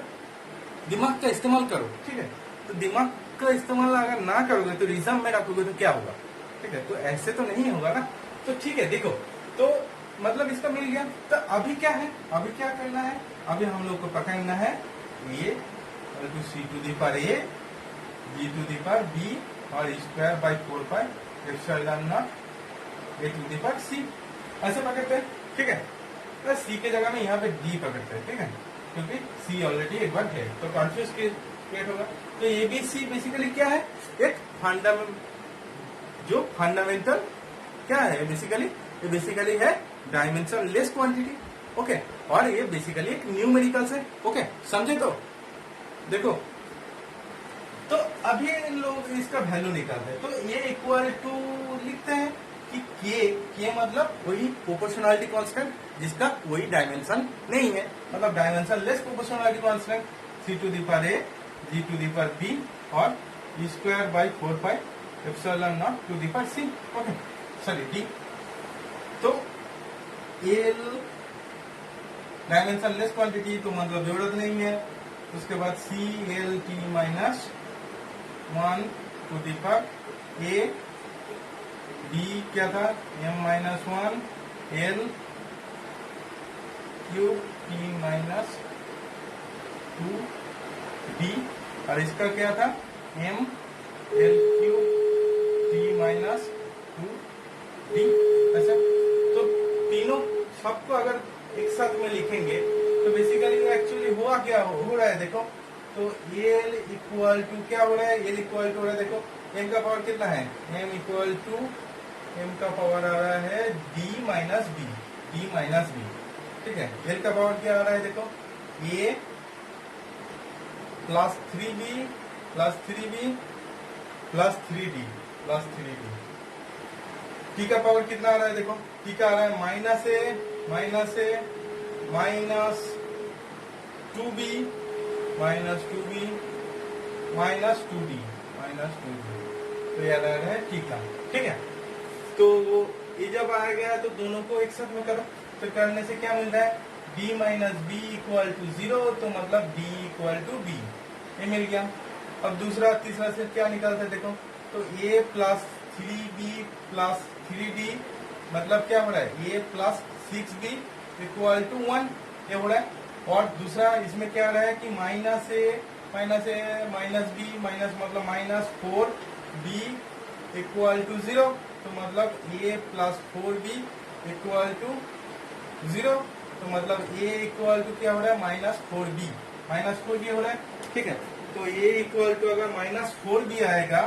S1: दिमाग का इस्तेमाल करो, ठीक है। तो दिमाग का इस्तेमाल अगर ना करोगे तो रिजल्ट में रखोगे तो क्या होगा, ठीक है, तो ऐसे तो नहीं होगा ना। तो ठीक है, देखो तो मतलब इसका मिल गया। तो अभी क्या है, अभी क्या करना है, अभी हम लोग को पकड़ना है ये सी to the power A G to the power B और square by 4 pi epsilon naught A to the power C, ऐसे पकड़ते हैं, ठीक है। तो सी के जगह में यहाँ पे डी पकड़ते हैं, ठीक है, क्योंकि सी ऑलरेडी एक बार है, तो कॉन्फ्यूज क्रिएट होगा। तो ए बी सी बेसिकली क्या है, एक फंडामेंटल क्या है, बेसिकली है डायमेंशन लेस क्वांटिटी। ओके, और ये बेसिकली एक न्यूमेरिकल्स है। ओके, समझे। तो देखो, तो अभी लोग इसका वैल्यू निकालते हैं, तो ये इक्वल टू लिखते हैं कि के मतलब वही प्रोपोर्शनलिटी कांस्टेंट जिसका कोई डायमेंशन नहीं है, मतलब dimensionless proportionality constant C to the power A G to the power B और square by 4 pi epsilon not to the power C. Okay, sorry D. तो एल डायमेंशन लेस क्वांटिटी, तो मतलब जरूरत नहीं है। उसके बाद C L T minus 1 to the power A, D क्या था, M minus 1 L cube T minus 2 D, और इसका क्या था, M L cube T minus 2 D. अच्छा, तो तीनों सबको अगर एक साथ में लिखेंगे तो बेसिकली एक्चुअली हुआ क्या हो रहा है, देखो तो एल इक्वल टू क्या हो रहा है, एल इक्वल टू हो रहा है, देखो एम का पावर कितना है, एम इक्वल टू एम का पावर आ रहा है डी माइनस बी, ठीक है। एल का पावर क्या आ रहा है, देखो A plus 3b plus 3b plus 3d plus 3d। T का पावर कितना आ रहा है, देखो टी का आ रहा है minus A minus 2b minus 2b minus 2d minus 2d। तो ये आ रहा है टी का, ठीक है। तो ये जब आ गया तो दोनों को एक साथ में करो, तो करने से क्या मिल रहा है, b minus B equal to 0, तो मतलब d इक्वल टू बी, ये मिल गया। अब दूसरा तीसरा से क्या निकालते हैं, देखो तो a plus 3b plus 3d मतलब क्या हो रहा है, a plus 6b equal to 1, ये हो रहा है। और दूसरा इसमें क्या आ रहा है कि minus A minus B minus मतलब माइनस 4b इक्वल टू 0, तो मतलब a plus 4b equal to 0, तो मतलब a इक्वल टू क्या हो रहा है -4b, -4b हो रहा है, ठीक है। तो a इक्वल टू अगर -4b आएगा,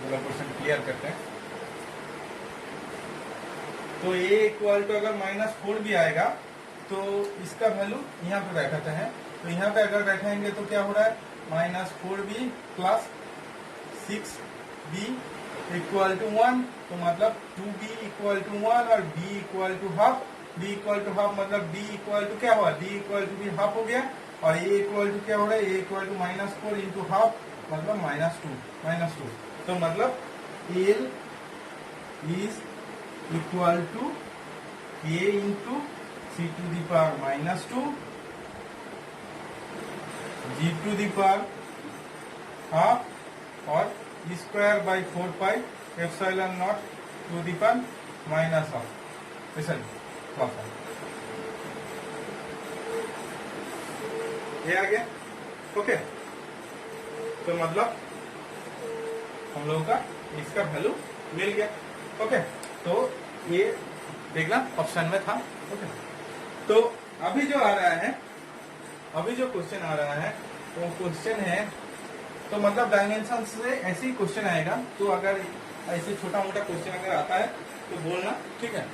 S1: क्वेश्चन क्लियर करते हैं, तो a इक्वल टू अगर -4b आएगा तो इसका वैल्यू यहाँ पे बैठाते हैं, तो यहाँ पे अगर बैठाएंगे तो क्या हो रहा है -4b plus 6b equal to 1, तो मतलब 2b इक्वल टू 1 और b equal to half, b equal to half मतलब b इक्वल टू क्या हुआ, d equal to b half हो गया, और a इक्वल टू क्या हो रहा है, a equal to -4 into half मतलब -2, तो मतलब l is equal to a into c to the power -2 g to the power half और square by 4 pi epsilon not to the power -half, ऐसा ये आ गया। ओके, तो मतलब हम लोगों का इसका वैल्यू मिल गया। ओके, तो ये देखना ऑप्शन में था। ओके, तो अभी जो आ रहा है, अभी जो क्वेश्चन आ रहा है वो क्वेश्चन है, तो मतलब डायमेंशन से ऐसे ही क्वेश्चन आएगा, तो अगर ऐसे छोटा मोटा क्वेश्चन अगर आता है तो बोलना, ठीक है।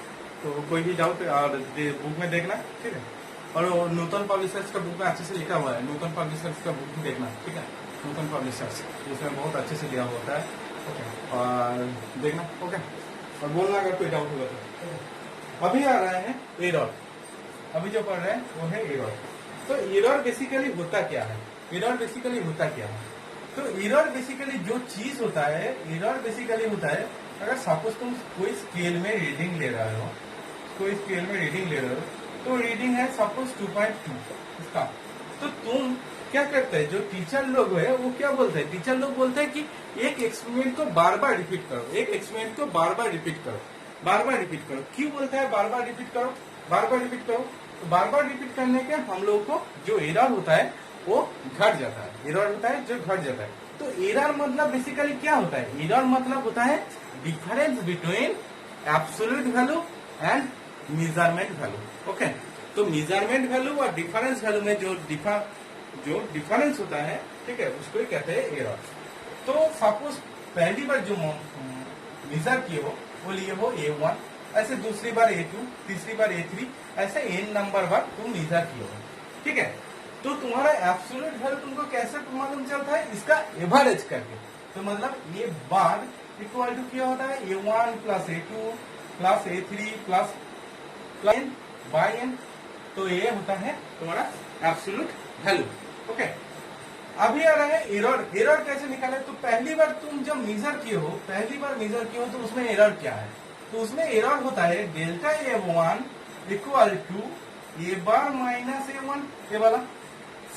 S1: तो कोई भी डाउट और बुक में देखना, ठीक है। और नूतन पब्लिशर्स का बुक में अच्छे से लिखा हुआ है, नूतन पब्लिशर्स का बुक भी देखना, ठीक है। नूतन पब्लिशर्स जिसमें बहुत अच्छे से दिया होता है, ओके, और देखना, ओके, और बोलना अगर कोई डाउट होगा तो। अभी आ रहा है एरर, अभी जो पढ़ रहे हैं वो है एरर। तो एरर बेसिकली होता क्या है, एरर बेसिकली होता क्या है, तो एरर बेसिकली जो चीज होता है, एरर बेसिकली होता है, अगर सपोज तुम कोई स्केल में रीडिंग ले रहे हो, कोई स्केल में रीडिंग ले रहे हो, तो रीडिंग है सपोज 2.2 इसका, तो तुम क्या करते हैं, जो टीचर लोग है वो क्या बोलते हैं, टीचर लोग बोलते हैं कि एक एक्सपेरिमेंट को बार बार रिपीट करो, एक एक्सपेरिमेंट को बार बार रिपीट करो, बार बार रिपीट करो। क्यों बोलता है बार बार रिपीट करो, बार बार रिपीट करो, तो बार बार रिपीट करने के हम लोग को जो एरर होता है वो घट जाता है, एरर होता है जो घट जाता है। तो एरर मतलब बेसिकली क्या होता है, एरर मतलब होता है difference between absolute value and measurement value. Okay, तो मेजरमेंट वैल्यू और डिफरेंस वैल्यू में जो डिफरेंस होता है, ठीक है, उसको ही कहते हैं एरर। तो सपोज पहली बार जो मेजर किए हो वो लिए हो A1, ऐसे दूसरी बार A2, तीसरी बार A3, ऐसे n नंबर बार तुम मेजर किए हो, ठीक है। तो तुम्हारा एब्सोल्यूट वैल्यू तुमको कैसे मालूम चलता है, इसका एवरेज करके। तो मतलब ये बार इक्वल टू क्या होता है, A1 plus A2 plus A3 plus n by n, तो ये होता है तुम्हारा एब्सोल्यूट वैल्यू। ओके, अभी आ रहा है एरर। एरर कैसे निकाले, तो पहली बार तुम जब मेजर किए हो, पहली बार मेजर किए हो, तो उसमें एरर क्या है, तो उसमें एरर होता है delta A1 equal to A bar minus A1, ये वाला।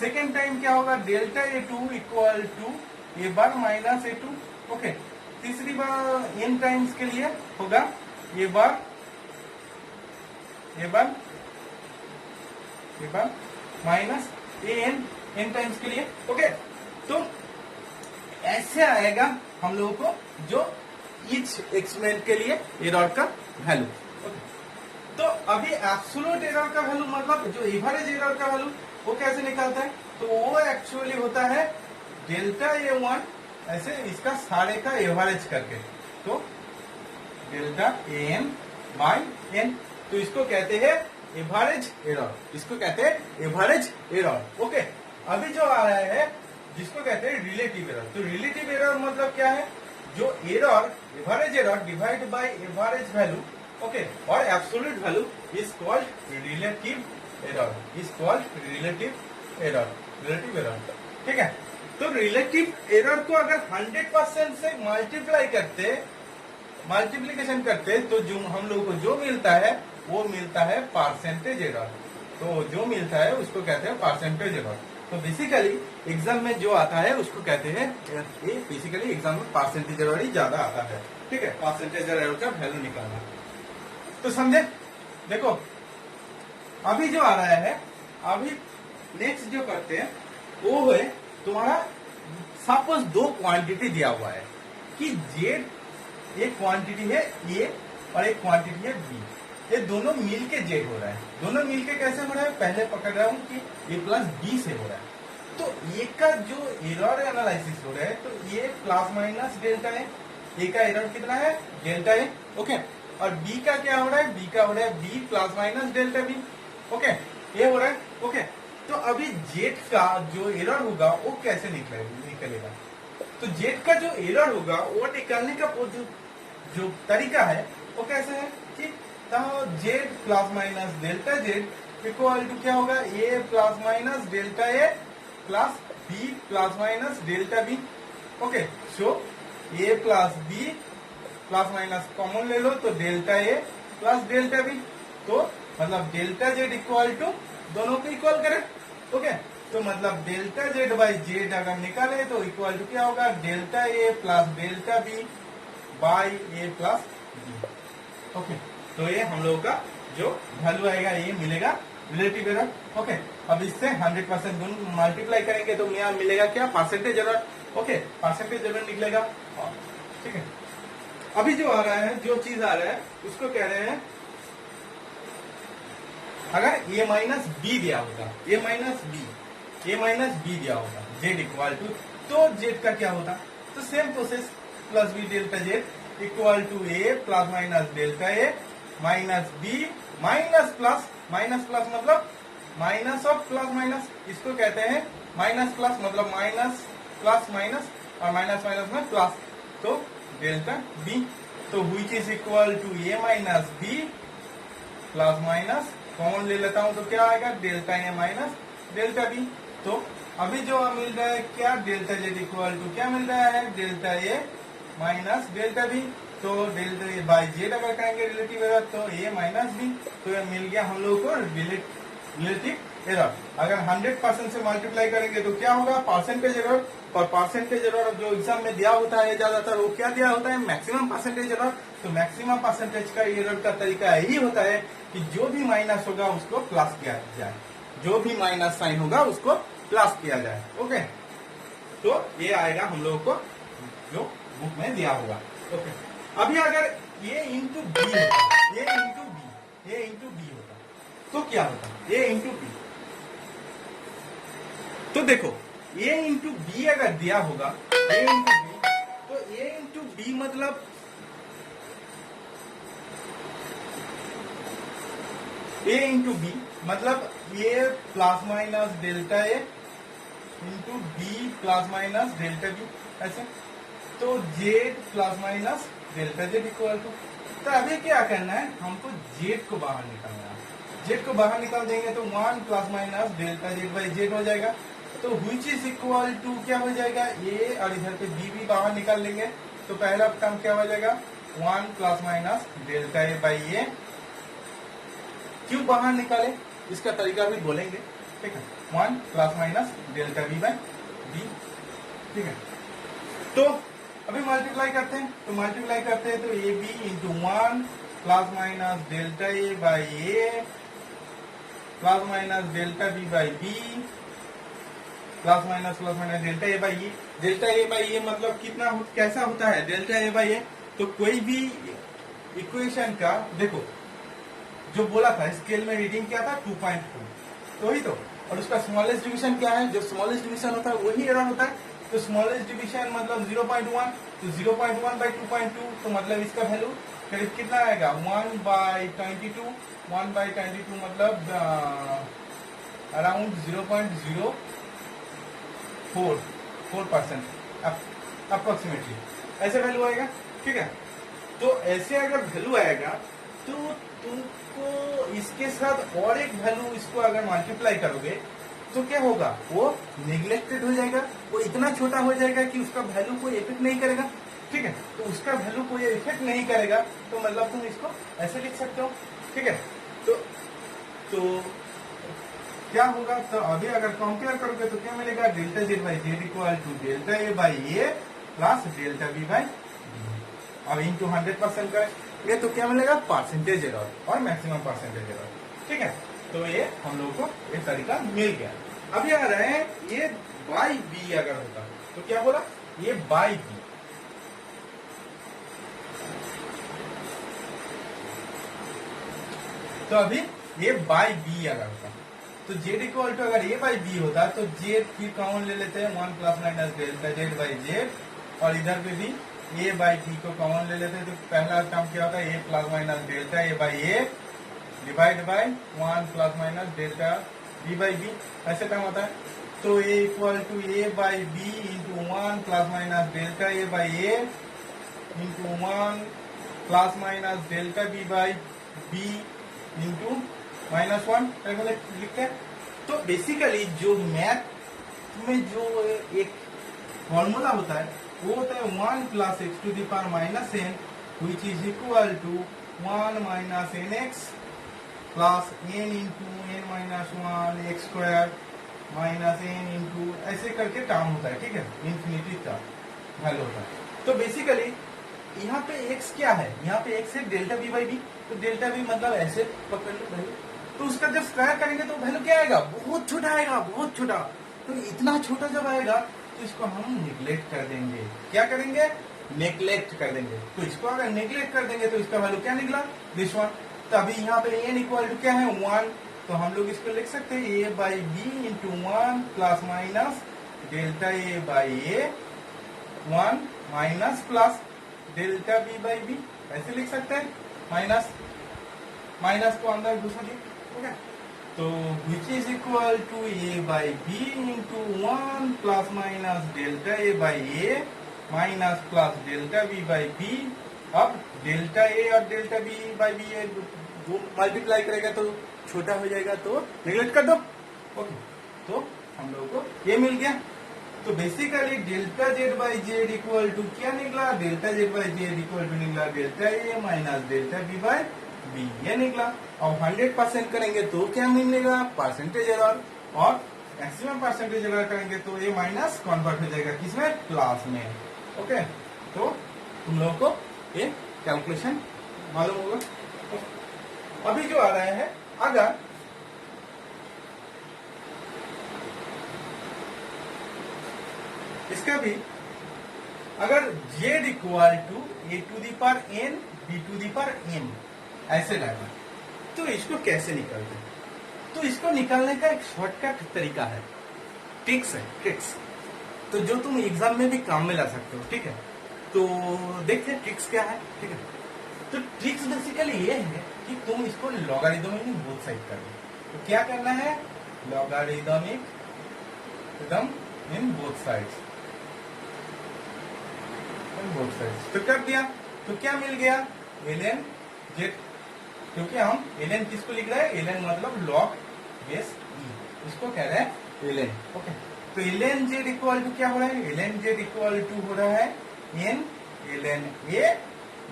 S1: सेकेंड टाइम क्या होगा, delta A2 equal to A bar minus A2। Okay, तीसरी बार n टाइम्स के लिए होगा A bar minus an n times के लिए। ओके, तो ऐसे आएगा हम लोगों को जो ईच एक्सपेरिमेंट के लिए एरर का वैल्यू। तो अभी एब्सोल्यूट एरर का वैल्यू मतलब जो एवरेज एरर का वैल्यू वो कैसे निकालता है, तो वो एक्चुअली होता है डेल्टा A1, ऐसे इसका सारे का एवरेज करके, तो डेल्टा AN बाई n, तो इसको कहते हैं एवरेज एरर, इसको कहते हैं एवरेज एरर। ओके, अभी जो आ रहा है जिसको कहते हैं रिलेटिव एरर, तो रिलेटिव एरर मतलब क्या है, जो error average error divide by average value, okay, और absolute value is called relative error, is called relative error, ठीक है। तो रिलेटिव एरर को अगर 100% से मल्टीप्लीकेशन करते तो जो हम लोग को जो मिलता है वो मिलता है परसेंटेज एरर, तो जो मिलता है उसको कहते हैं परसेंटेज एरर। तो बेसिकली एग्जाम में जो आता है उसको कहते हैं, ये बेसिकली एग्जाम में परसेंटेज एरर ही ज्यादा आता है, ठीक है, परसेंटेज एरर का वैल्यू निकालना। तो समझे, देखो अभी जो आ रहा है, अभी नेक्स्ट जो करते हैं वो है तुम्हारा, सपोज दो क्वांटिटी दिया हुआ है, कि जेड एक क्वांटिटी है ए और एक क्वांटिटी है बी, ये दोनों मिल के जेड हो रहा है। दोनों मिल के कैसे हो रहा है, पहले पकड़ रहा हूं कि ए प्लस बी से हो रहा है। तो ए का जो एरर एनालिसिस हो रहा है, तो ए प्लस माइनस डेल्टा है, ए का एरर कितना है डेल्टा है, ओके। और बी का क्या हो रहा है, बी का हो रहा है B plus minus delta B, okay, ये हो रहा है, ओके। तो अभी जेड का जो एरर होगा वो कैसे निकलेगा, तो जेड का जो एरर होगा वो निकालने का जो तरीका है वो कैसे है कि Z plus minus delta Z equal to क्या होगा, A plus minus delta A plus B plus minus delta B, okay. So A plus B plus minus common ले लो तो delta A plus delta B, तो मतलब delta Z equal to दोनों को equal करें, ओके। तो मतलब डेल्टा जेड बाई जेड अगर निकाले तो इक्वल टू क्या होगा, delta A plus delta B by A plus B, okay. तो ये हम लोगों का जो वैल्यू आएगा ये मिलेगा रिलेटिव एरर, ओके। अब इससे 100% मल्टीप्लाई करेंगे तो यहाँ मिलेगा क्या, percentage error, okay, percentage error निकलेगा, ठीक है। अभी जो आ रहा है, जो चीज आ रहा है उसको कह रहे हैं अगर ए माइनस बी दिया होगा, ए माइनस बी दिया होगा जेड इक्वल टू, तो जेड का क्या होता, तो same process plus B delta Z equal to A plus minus delta A minus B minus plus मतलब माइनस ऑफ प्लस माइनस, इसको कहते हैं माइनस प्लस, मतलब माइनस प्लस माइनस और माइनस माइनस में प्लस, तो डेल्टा बी, तो which is equal to A minus B plus minus common ले लेता हूं तो क्या आएगा, delta A minus delta B. तो अभी जो मिल रहा है क्या, डेल्टा जेड इक्वल टू क्या मिल रहा है, delta A minus delta B, तो डेल्टा ए बाई जेड अगर करेंगे रिलेटिव एरर तो ए माइनस बी, तो ये मिल गया हम लोगों को रिलेटिव एरर। अगर 100% से मल्टीप्लाई करेंगे तो क्या होगा, परसेंटेज एरर, और परसेंटेज एरर जो एग्जाम में दिया होता है ज्यादातर वो क्या दिया होता है, मैक्सिमम परसेंटेज एरर। तो मैक्सिमम परसेंटेज का एरर का तरीका यही होता है कि जो भी माइनस होगा उसको प्लस किया जाए, जो भी माइनस साइन होगा उसको प्लस किया जाए, ओके। तो ये आएगा हम लोगों को जो बुक में दिया होगा, ओके। अभी अगर ये इंटू बी होता, ये इंटू बी होता तो क्या होता, ये इंटू बी, तो देखो ए इंटू बी अगर दिया होगा, ए इंटू बी, तो ए इंटू बी मतलब ए इंटू बी मतलब A plus minus delta A into B plus minus delta B, ऐसे। तो Z plus minus delta Z equal to, तो अभी क्या करना है, हमको जेड को बाहर निकालना है। जेड को बाहर निकाल देंगे तो 1 plus minus delta Z by Z हो जाएगा, तो व्हिच इज इक्वल टू क्या हो जाएगा, ए, और इधर पे बी भी बाहर निकाल लेंगे तो पहला टर्म क्या हो जाएगा, 1 plus minus delta A by A. क्यों बाहर निकाले इसका तरीका भी बोलेंगे, ठीक है। 1 plus minus delta B by B, ठीक है। तो अभी मल्टीप्लाई करते हैं, तो A B into 1 plus minus delta A by A plus minus delta B by B plus minus delta A by A. Delta A by A मतलब कितना कैसा होता है डेल्टा ए बाई ए, तो कोई भी इक्वेशन का देखो जो बोला था स्केल में रीडिंग क्या था 2.2, तो ही तो, और उसका स्मॉलेस्ट डिवीजन क्या है, जो स्मॉलेस्ट डिवीजन होता है वही एरर होता है। तो स्मॉलेस्ट डिवीजन मतलब 0.1, तो 0.1 बाई 2.2, तो मतलब इसका वैल्यू करीब कितना आएगा, 1 बाई 22, 1 बाई 22 मतलब अराउंड 0.04% अप्रोक्सीमेटली ऐसे वैल्यू आएगा, ठीक है। तो ऐसे अगर वैल्यू आएगा तो तुमको इसके साथ और एक वैल्यू इसको अगर मल्टीप्लाई करोगे तो क्या होगा, वो निग्लेक्टेड हो जाएगा, वो इतना छोटा हो जाएगा कि उसका वैल्यू कोई इफेक्ट नहीं करेगा, ठीक है। तो उसका वैल्यू कोई इफेक्ट नहीं करेगा तो मतलब तुम इसको ऐसे लिख सकते हो, ठीक है। तो क्या होगा, तो अभी अगर कंपेयर करोगे तो क्या मिलेगा, delta Z by Z equal to delta A by A plus delta B by B. अब इंटू 100% करेंगे तो क्या मिलेगा, परसेंटेज एरर और मैक्सिमम परसेंटेज एरर, ठीक है। तो ये हम लोग को ये तरीका मिल गया। अभी आ रहे हैं ये बाई बी अगर होता तो क्या बोला, ये बाई बी, तो अभी ए बाई बी अगर होता तो जेड इक्वल टू अगर ए बाई बी होता तो जेड फिर कॉमन ले लेते हैं 1 plus minus delta Z by Z, और इधर पे भी ए बाई बी को कॉमन ले लेते हैं। तो पहला टर्म क्या होता है A plus minus delta A by A divide by 1 plus minus delta B by B, ऐसे टर्म होता है। तो A equal to A by B into 1 plus minus delta A by A into 1 plus minus delta B by B into -1 लिखते हैं। तो basically जो math में जो एक फॉर्मूला होता है वो होता है 1 plus X to the power minus N which is equal to 1 minus N X plus N into N minus 1 X square minus N into ऐसे करके टर्म होता है, ठीक है, इंफिनिटी का वैल्यू होता है। तो बेसिकली यहाँ पे x क्या है, यहाँ पे x है डेल्टा बी बाई बी, तो डेल्टा बी मतलब ऐसे पकड़ लो वैल्यू, तो उसका जब स्क्वायर करेंगे तो वैल्यू क्या आएगा, बहुत छोटा आएगा, बहुत छोटा। तो इतना छोटा जब आएगा तो इसको हम निगलेक्ट कर देंगे। क्या करेंगे, नेग्लेक्ट कर देंगे। तो इसको अगर नेग्लेक्ट कर देंगे तो इसका वैल्यू क्या निकला, दिस वन। तो अभी यहाँ पे एन इक्वल टू क्या है 1, तो हम लोग इसको लिख सकते हैं A by B into 1 plus minus delta A by A 1 minus plus delta B by B, ऐसे लिख सकते हैं। माइनस माइनस को अंदर घुसा दिए, ठीक है। तो which is equal to A by B into 1 plus minus delta A by A minus plus delta B by B. अब डेल्टा ए और डेल्टा बी बाई बी वो मल्टीप्लाई करेगा तो छोटा हो जाएगा, तो निगलेक्ट कर दो। ओके, तो हम लोगों को ये मिल गया। तो basically delta Z by Z equal to क्या निकला, delta Z by Z equal to निकला delta A minus delta B by B, ये निकला। अब 100% करेंगे तो क्या मिलेगा, परसेंटेज एरर, और मैक्सिमम परसेंटेज एरर करेंगे तो ए माइनस कन्वर्ट हो जाएगा किसमें, प्लस में। ओके, तो तुम लोगों को ये कैलकुलेशन मालूम होगा। अभी जो आ रहा है, अगर इसका भी अगर z equal to A to the power n b to the power m ऐसे लाना, तो इसको कैसे निकालते, तो इसको निकालने का एक शॉर्टकट तरीका है, ट्रिक्स है, ट्रिक्स। तो जो तुम एग्जाम में भी काम में ला सकते हो, ठीक है। तो देखते हैं ट्रिक्स क्या है, ठीक है। तो ट्रिक्स बेसिकली ये है कि तुम इसको लॉगरिदमिक बोथ साइड कर दो। तो क्या करना है, लॉगरिदमिक एकदम in both sides, both sides. तो कर दिया तो क्या मिल गया, ln z, क्योंकि हम ln किसको लिख रहे हैं, ln मतलब log बेस e, इसको कह रहे हैं ln। ओके, तो ln z इक्वल टू क्या हो रहा है, ln z इक्वल टू हो रहा है n ln a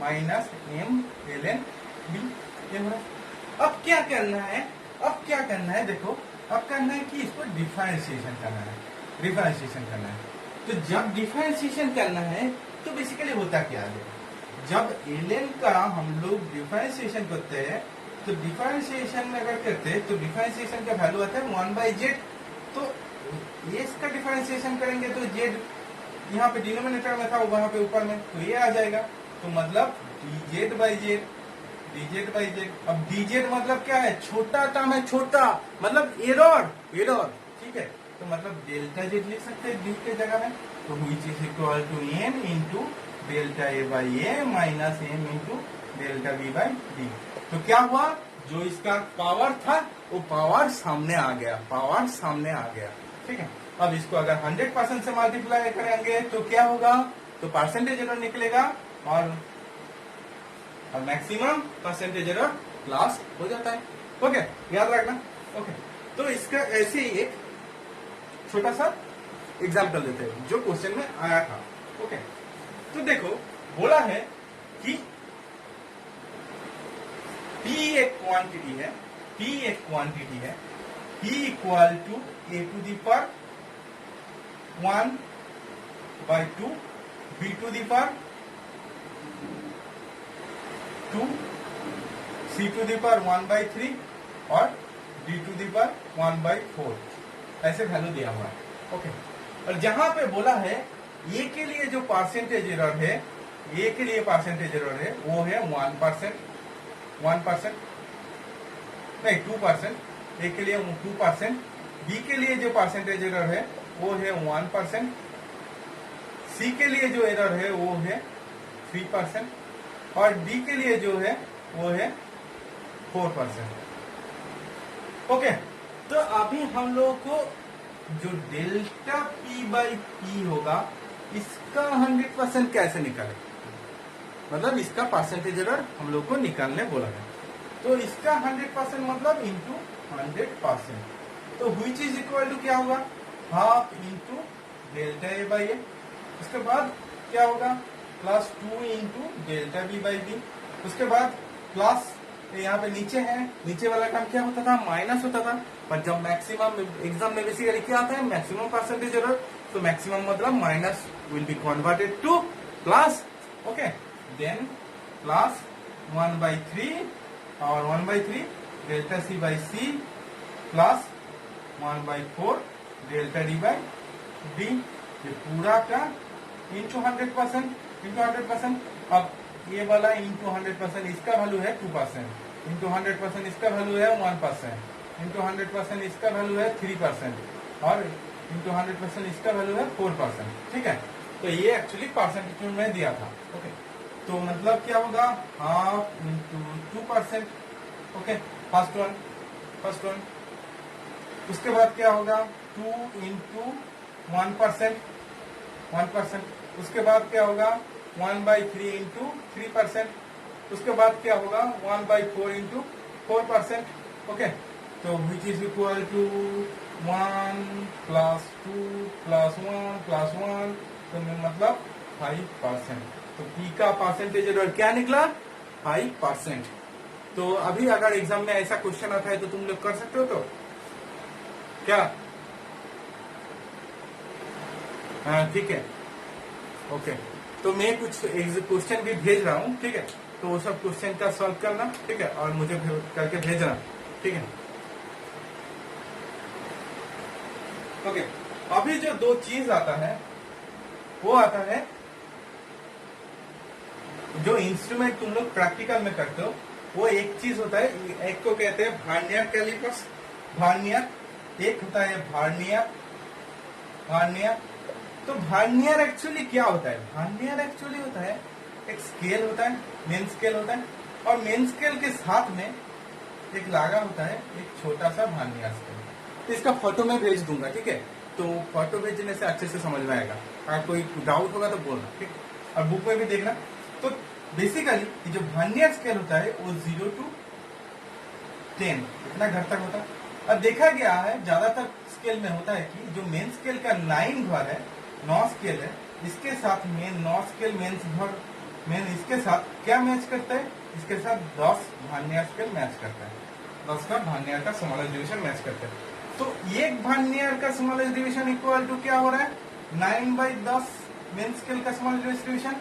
S1: minus m ln b, ये हो रहा है। अब क्या करना है, अब क्या करना है, देखो अब करना है कि इसको डिफरेंशिएशन करना है, डिफरेंशिएशन करना है। तो जब डिफरेंशिएशन करना है तो बेसिकली होता क्या है, जब ln का हम लोग डिफरेंशिएशन करते हैं, तो डिफरेंशिएशन में अगर करते हैं तो डिफरेंशिएशन का वैल्यू आता है 1 बाई जेड। तो ये इसका डिफरेंशिएशन करेंगे तो जेड यहाँ पे डिनोमिनेटर में था, वहां पे ऊपर में, तो ये आ जाएगा। तो मतलब dz by Z, dz by Z. अब dz मतलब क्या है, छोटा टर्म है, छोटा मतलब एरर, एरर, ठीक है। तो मतलब डेल्टा जेड लिख सकते हैं डी के जगह में, तो which is equal to N into delta A by A minus M into delta B by D. तो क्या हुआ, जो इसका पावर था वो पावर सामने आ गया, पावर सामने आ गया, ठीक है। अब इसको अगर 100% से मल्टीप्लाई करेंगे तो क्या होगा, तो परसेंटेज एरर निकलेगा, और मैक्सिमम परसेंटेज एरर प्लस हो जाता है। ओके, याद रखना। ओके, तो इसका ऐसे ही एक छोटा सा एग्जाम्पल देते हैं जो क्वेश्चन में आया था। ओके, तो देखो बोला है कि P एक क्वांटिटी है, P एक क्वांटिटी है, P equal to A to the power 1 by 2, B to the power 2, C to the power 1 by 3 और D to the power 1 by 4, ऐसे वैल्यू दिया हुआ है। ओके, और जहां पे बोला है ए के लिए जो परसेंटेज एरर है, ए के लिए परसेंटेज एरर है वो है 1%, 1%, नहीं 2%, ए के लिए 2%, बी के लिए जो परसेंटेज एरर है वो है 1%, सी के लिए जो एरर है वो है 3%, और डी के लिए जो है वो है 4%। ओके, तो अभी हम लोगों को जो डेल्टा पी बाई पी होगा इसका 100% कैसे निकाले, मतलब इसका परसेंटेज एरर हम लोग को निकालने बोला है। तो इसका 100% मतलब इंटू 100%, तो व्हिच इज इक्वल टू क्या होगा, half into delta A by A. उसके बाद क्या होगा, plus 2 into delta B by B. उसके बाद प्लस यहाँ पे नीचे है, नीचे वाला काम क्या होता था, माइनस होता था, पर जब मैक्सिमम एग्जाम में बेसिकली क्या आता है, मैक्सिमम परसेंटेज एरर, तो मैक्सिमम मतलब minus will be converted to plus. Okay, then plus 1/3 और 1/3 delta C by C plus 1/4 delta D by D, ये पूरा का इंटू 100%। अब ये वाला इंटू 100%, इसका वैल्यू है 2%, इंटू 100% इसका वैल्यू है 1%, इंटू 100% इसका वैल्यू है 3%, और इंटू 100% इसका वैल्यू है 4%। ठीक है, तो ये एक्चुअली परसेंटेज में दिया था। ओके, तो मतलब क्या होगा, half into 2%। Okay, first one. उसके बाद क्या होगा, 2 इंटू 1%। उसके बाद क्या होगा, 1/3 इंटू 3%। उसके बाद क्या होगा, 1/4 इंटू 4%। ओके, तो which is equal to 1 plus 2 plus 1 plus 1, तो मतलब 5%। तो पी का परसेंटेज एरर क्या निकला, 5%। तो अभी अगर एग्जाम में ऐसा क्वेश्चन आता है तो तुम लोग कर सकते हो, तो क्या, हाँ ठीक है। ओके, तो मैं कुछ क्वेश्चन भी भेज रहा हूँ, ठीक है, तो वो सब क्वेश्चन का सॉल्व करना, ठीक है, और मुझे करके भेजना, ठीक है। ओके, अभी जो दो चीज आता है वो आता है, जो इंस्ट्रूमेंट तुम लोग प्रैक्टिकल में करते हो, वो एक चीज होता है, एक को कहते हैं वर्नियर कैलिपर्स, वर्नियर, एक होता है वर्नियर। तो वर्नियर एक्चुअली क्या होता है, वर्नियर एक्चुअली होता है एक स्केल होता है, मेन स्केल होता है, और मेन स्केल के साथ में एक लगा होता है एक छोटा सा वर्नियर स्केल। तो इसका फोटो मैं भेज दूंगा, ठीक है, तो फोटो भेजने से अच्छे से समझ में आएगा। अगर कोई डाउट होगा तो बोलना, ठीक है, और बुक में भी देखना। तो बेसिकली जो वर्नियर स्केल होता है वो 0 to 10 इतना घर तक होता है। अब देखा गया है ज्यादातर स्केल में होता है कि जो मेन स्केल का 9 घर है, 9 स्केल है, इसके साथ मेन 9 स्केल मेन इसके साथ क्या मैच करता है, इसके साथ 10 वर्नियर स्केल मैच करता है, 10 का वर्नियर का स्मॉलेस्ट डिवीजन मैच करता है। तो एक वर्नियर का स्मॉलेस्ट डिवीजन इक्वल टू क्या हो रहा है, 9/10 मेन स्केल का स्मॉलेस्ट डिवीजन,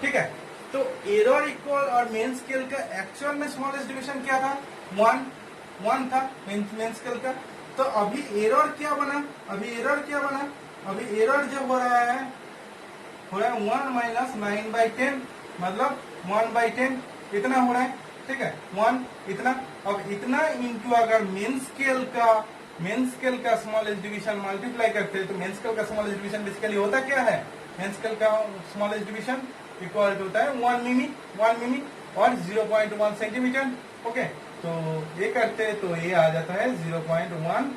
S1: ठीक है। तो एरर इक्वल और मेन स्केल का एक्चुअल में स्मॉलेस्ट डिवीजन क्या था, 1 था मेन स्केल का। तो अभी एरर क्या बना, अभी एरर जो हो रहा है 1 माइनस 9/10, मतलब 1/10 इतना हो रहा है, ठीक है, 1 इतना। अब इतना इंटू अगर मेन स्केल का स्मॉलेस्ट डिवीजन मल्टीप्लाई करते हैं, तो मेन स्केल का स्मॉलेस्ट डिवीजन बेसिकली होता क्या है, मेन स्केल का स्मॉलेस्ट डिवीजन इक्वल टू होता है 1 मिमी और 0.1 सेंटीमीटर। ओके, तो ये करते हैं तो ये आ जाता है 0.1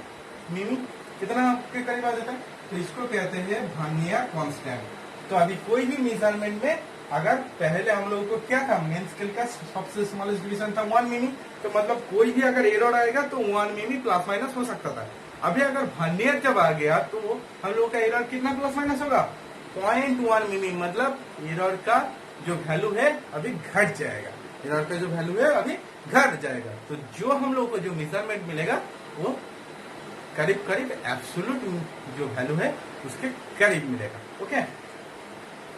S1: मिमी, कितना आपके करीब आ जाता है। तो इसको कहते हैं वर्नियर कांस्टेंट। तो अभी कोई भी मेजरमेंट में अगर पहले हम लोगों को क्या था, मेन स्केल का सबसे स्मॉलेस्ट डिवीजन था 1 मिमी, तो मतलब कोई भी अगर एरर आएगा तो 1 मिमी प्लस माइनस हो सकता था। अभी अगर वर्नियर जब आ गया तो हम लोगों का एरर कितना प्लस माइनस होगा, 0.1 मिमी, मतलब एरर का जो वैल्यू है अभी घट जाएगा, एरर का जो वैल्यू है अभी घट जाएगा। तो जो हम लोग को जो मेजरमेंट मिलेगा वो करीब करीब एब्सोल्यूट जो वैल्यू है उसके करीब मिलेगा। ओके,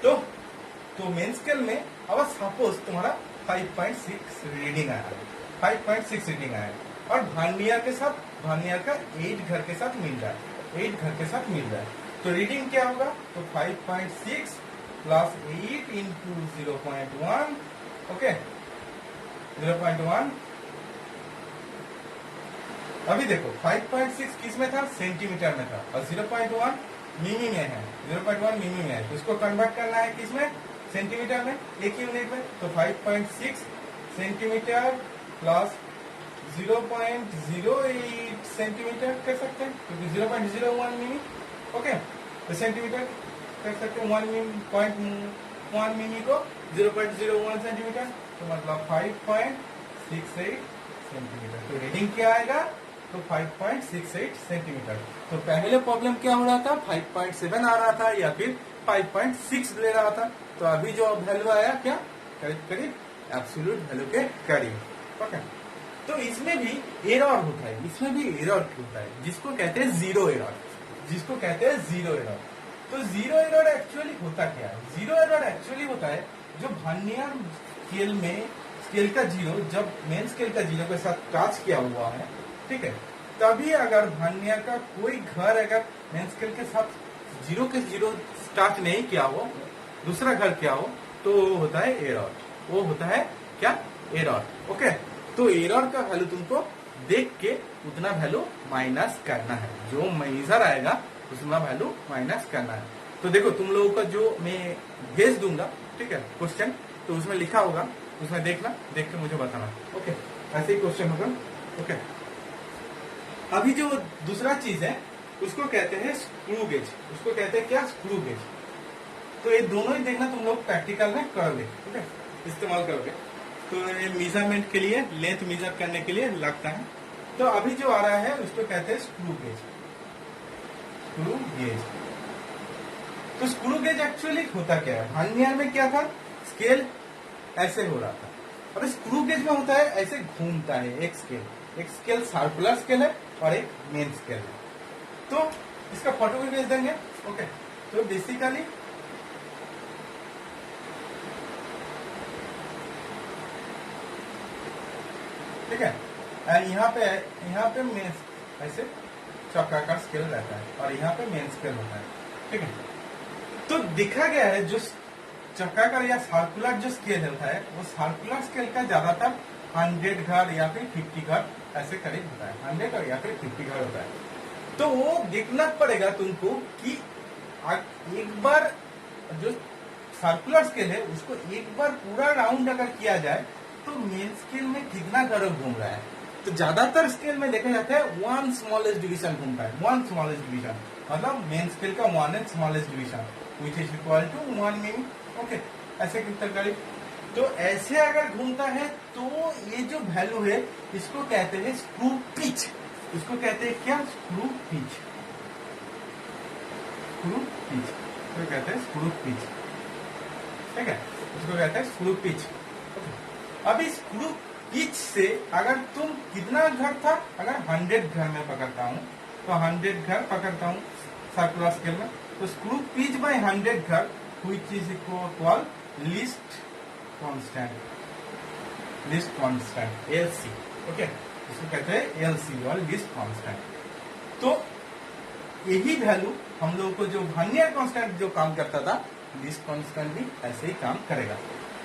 S1: तो मेन स्केल में अब सपोज तुम्हारा 5.6 रीडिंग आया है, 5.6 रीडिंग आया है, और वर्नियर के साथ, वर्नियर का 8 घर के साथ मिल रहा है, 8 घर के साथ मिल रहा है। तो रीडिंग क्या होगा, तो 5.6 प्लस 8 इंटू 0.1, ओके, 0.1 अभी देखो 5.6 किस में था, सेंटीमीटर में था, और 0.1 मिमी में है, 0.1 मिमी में है, तो इसको कन्वर्ट करना है किस में, सेंटीमीटर में, एक यूनिट में। तो 5.6 सेंटीमीटर प्लस 0.08 सेंटीमीटर कर सकते हैं, क्योंकि 0.01 मिमी, ओके। तो सेंटीमीटर कर सकते हैं, 1.1 मिमी को 0.01 सेंटीमीटर, तो मतलब 5.68 सेंटीमीटर। तो रीडिंग क्या आएगा, तो 5.68 सेंटीमीटर। तो पहले प्रॉब्लम क्या हो रहा था, 5.7 आ रहा था या फिर 5.6 ले रहा था। तो अभी जो वैल्यू आया क्या, करीब करीब एब्सोल्यूट वैल्यू के करीब, ओके। तो इसमें भी एरर होता है, इसमें भी एरर होता है, जिसको कहते हैं जीरो एरर, जिसको कहते हैं जीरो एरर। तो जीरो एरर एक्चुअली होता क्या है, जीरो एरर एक्चुअली होता है जो वर्नियर स्केल में स्केल का जीरो जब मेन स्केल का जीरो के साथ टच किया हुआ है, ठीक है, तभी अगर वर्नियर का कोई घर अगर मेन स्केल के साथ जीरो के जीरो टच नहीं किया हो, दूसरा घर किया हो, तो वो होता है एरर, वो होता है क्या, एरर, ओके। तो एरर का वैल्यू तुमको देख के उतना वैल्यू माइनस करना है, जो मेजर आएगा उसमें वैल्यू माइनस करना है। तो देखो तुम लोगों का जो मैं भेज दूंगा, ठीक है, क्वेश्चन, तो उसमें लिखा होगा, उसमें देखना, देख के मुझे बताना, ओके। ऐसे ही क्वेश्चन होगा, ओके। अभी जो दूसरा चीज है उसको कहते हैं स्क्रू गेज, उसको कहते हैं क्या, स्क्रू गेज। तो ये दोनों ही देखना तुम लोग प्रैक्टिकल में करोगे, ठीक है, इस्तेमाल करोगे। तो ये मेजरमेंट के लिए, लेंथ मेजर करने के लिए लगता है। तो अभी जो आ रहा है उसको कहते हैं स्क्रू गेज, स्क्रू गेज। तो स्क्रू गेज एक्चुअली होता क्या है, वर्नियर में क्या था, स्केल ऐसे हो रहा था, अब स्क्रू गेज में होता है ऐसे घूमता है, एक स्केल सर्कुलर स्केल है और एक मेन स्केल है। तो इसका फोटो भी भेज देंगे, ओके। तो बेसिकली ठीक है, यहाँ पे मेन ऐसे चक्राकार स्केल रहता है और यहाँ पे मेन स्केल होता है, ठीक है। तो देखा गया है जो चक्राकार या सर्कुलर जो स्केल होता है, वो सर्कुलर स्केल का ज्यादातर 100 घर या फिर 50 घर ऐसे करीब होता है, 100 और या फिर 50 घर होता है। तो वो देखना पड़ेगा तुमको कि एक बार जो सर्कुलर स्केल है उसको एक बार पूरा राउंड अगर किया जाए तो मेन स्केल में कितना घर घूम रहा है। तो ज्यादातर स्केल में देखा जाता है वन स्मॉलेस्ट डिवीजन घूमता है, वन स्मॉलेस्ट डिवीजन मतलब मेन स्केल का one and smallest division which is equal to 1 मिमी, ओके। ऐसे कितना करीब, तो ऐसे अगर घूमता है तो ये जो वैल्यू है इसको कहते हैं स्क्रू पिच, इसको कहते हैं क्या, स्क्रू पिच, स्क्रू पिच, तो कहते हैं स्क्रू पिच, ठीक है, इसको कहते हैं स्क्रू पिच। अभी स्क्रू पिच से अगर तुम कितना घर था, अगर 100 घर में पकड़ता हूँ तो 100 घर पकड़ता हूँ सर्कुलर स्केल में, तो स्क्रू पिच बाय 100 घर which is equal least constant, least constant LC, okay, इसको कहते हैं एलसी और लीस्ट कांस्टेंट। तो यही वैल्यू हम लोगों को जो वर्नियर कांस्टेंट जो काम करता था, लीस्ट कांस्टेंट भी ऐसे ही काम करेगा।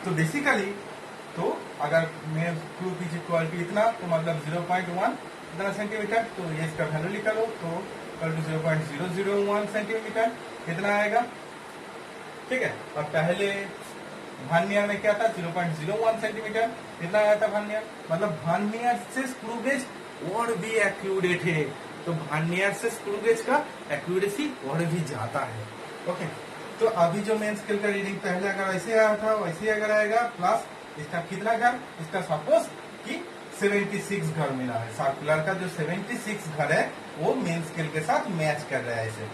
S1: तो बेसिकली तो अगर मैं स्क्रू पिच इक्वलिटी इतना, तो मतलब 0.1 इतना सेंटीमीटर, तो ये इसका वैल्यू लिखा लो, तो इक्वल टू 0.001 सेंटीमीटर कितना आएगा, ठीक है। और पहले वर्नियर में क्या था, 0.01 सेंटीमीटर कितना आया था वर्नियर, मतलब वर्नियर से स्क्रू गेज और भी एक्यूरेट है, तो वर्नियर से स्क्रू गेज का एक्यूरेसी और भी ज्यादा है, ओके। तो अभी जो मेन स्केल का रीडिंग पहले अगर ऐसे आया था वैसे अगर आएगा, प्लस इसका कितना घर, इसका सपोज कि 76 घर मिला है, सर्कुलर का जो 76 घर है वो मेन स्केल के साथ मैच कर रहा है ऐसे,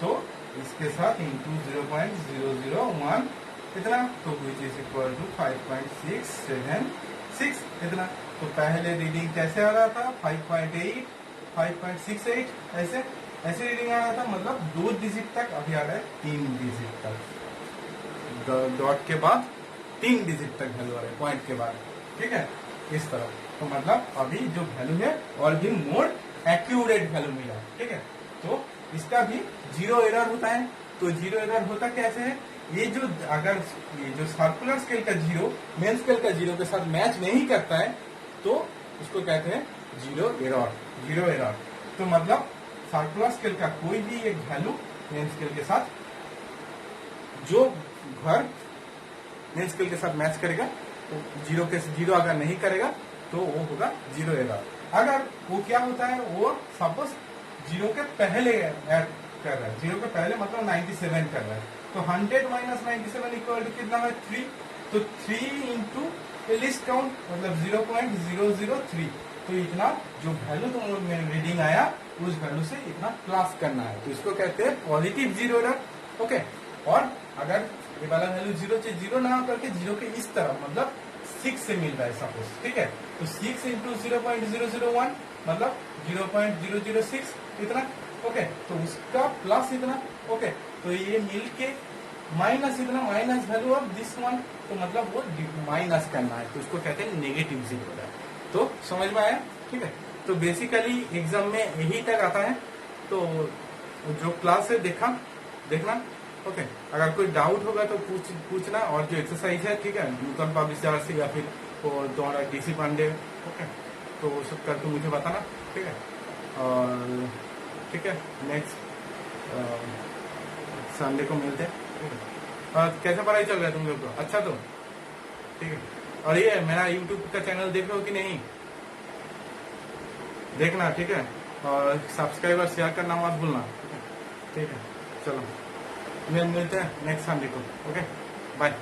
S1: तो इसके साथ इंटू 0.001 इतना, तो विच इज इक्वल टू 5.676 इतना। तो पहले रीडिंग कैसे आ रहा था, 5.8 5.68 ऐसे ऐसे रीडिंग आ रहा था, मतलब 2 डिजिट तक, अभी आ रहा है 3 डिजिट तक, डॉट के बाद 3 डिजिट तक वैल्यू आ रहा है, पॉइंट के बाद, ठीक है, इस तरह। तो मतलब अभी जो वैल्यू है और भी मोर एक्यूरेट वैल्यू मिला, ठीक है। तो इसका भी जीरो एरर होता है। तो जीरो एरर होता कैसे है, ये जो अगर ये जो सर्कुलर स्केल का जीरो मेन स्केल का जीरो के साथ मैच नहीं करता है तो उसको कहते हैं जीरो एरर। तो मतलब सर्कुलर स्केल का कोई भी एक वैल्यू मेन स्केल के साथ जो घर मेन स्केल के साथ मैच करेगा, तो जीरो अगर नहीं करेगा तो वो होगा जीरो एरर। अगर वो क्या होता है, वो सपोज जीरो के पहले ऐड कर रहा है, जीरो के पहले मतलब 97 कर रहा है, तो 100 माइनस 97 इक्वल टू कितना है 3, तो 3 इंटू लिस्ट काउंट मतलब 0.003, तो इतना जो वैल्यू तुम लोग में रीडिंग आया उस वैल्यू से इतना प्लस करना है, तो इसको कहते हैं पॉजिटिव जीरो एरर। ओके, और अगर ये वाला वैल्यू जीरो से जीरो ना करके जीरो के इस तरफ मतलब 6 से मिल रहा है सपोज, ठीक है, तो 6 इंटू 0.001 मतलब 0.006 इतना। ओके, तो उसका प्लस इतना। ओके, तो ये मिल के माइनस इतना, minus value of this one, तो मतलब वो माइनस करना है, तो उसको कहते हैं नेगेटिव जीरो एरर। तो समझ में आया? ठीक है, तो बेसिकली एग्जाम में यही तक आता है, तो जो क्लास है देखना। ओके, अगर कोई डाउट होगा तो पूछना, और जो एक्सरसाइज है, ठीक है, नूतन पब्लिशर से या फिर वो तुम्हारा डीसी पांडे, ओके, तो वो सब करके मुझे बताना, ठीक है। और ठीक है, नेक्स्ट संडे को मिलते हैं, ठीक है। और कैसा पढ़ाई चल रहा है तुम लोग को? अच्छा, तो ठीक है। और ये मेरा यूट्यूब का चैनल देख रहे हो कि नहीं, देखना, ठीक है, और सब्सक्राइब और शेयर करना मत भूलना, ठीक है। चलो मिलते हैं नेक्स्ट संडे को। Okay, bye.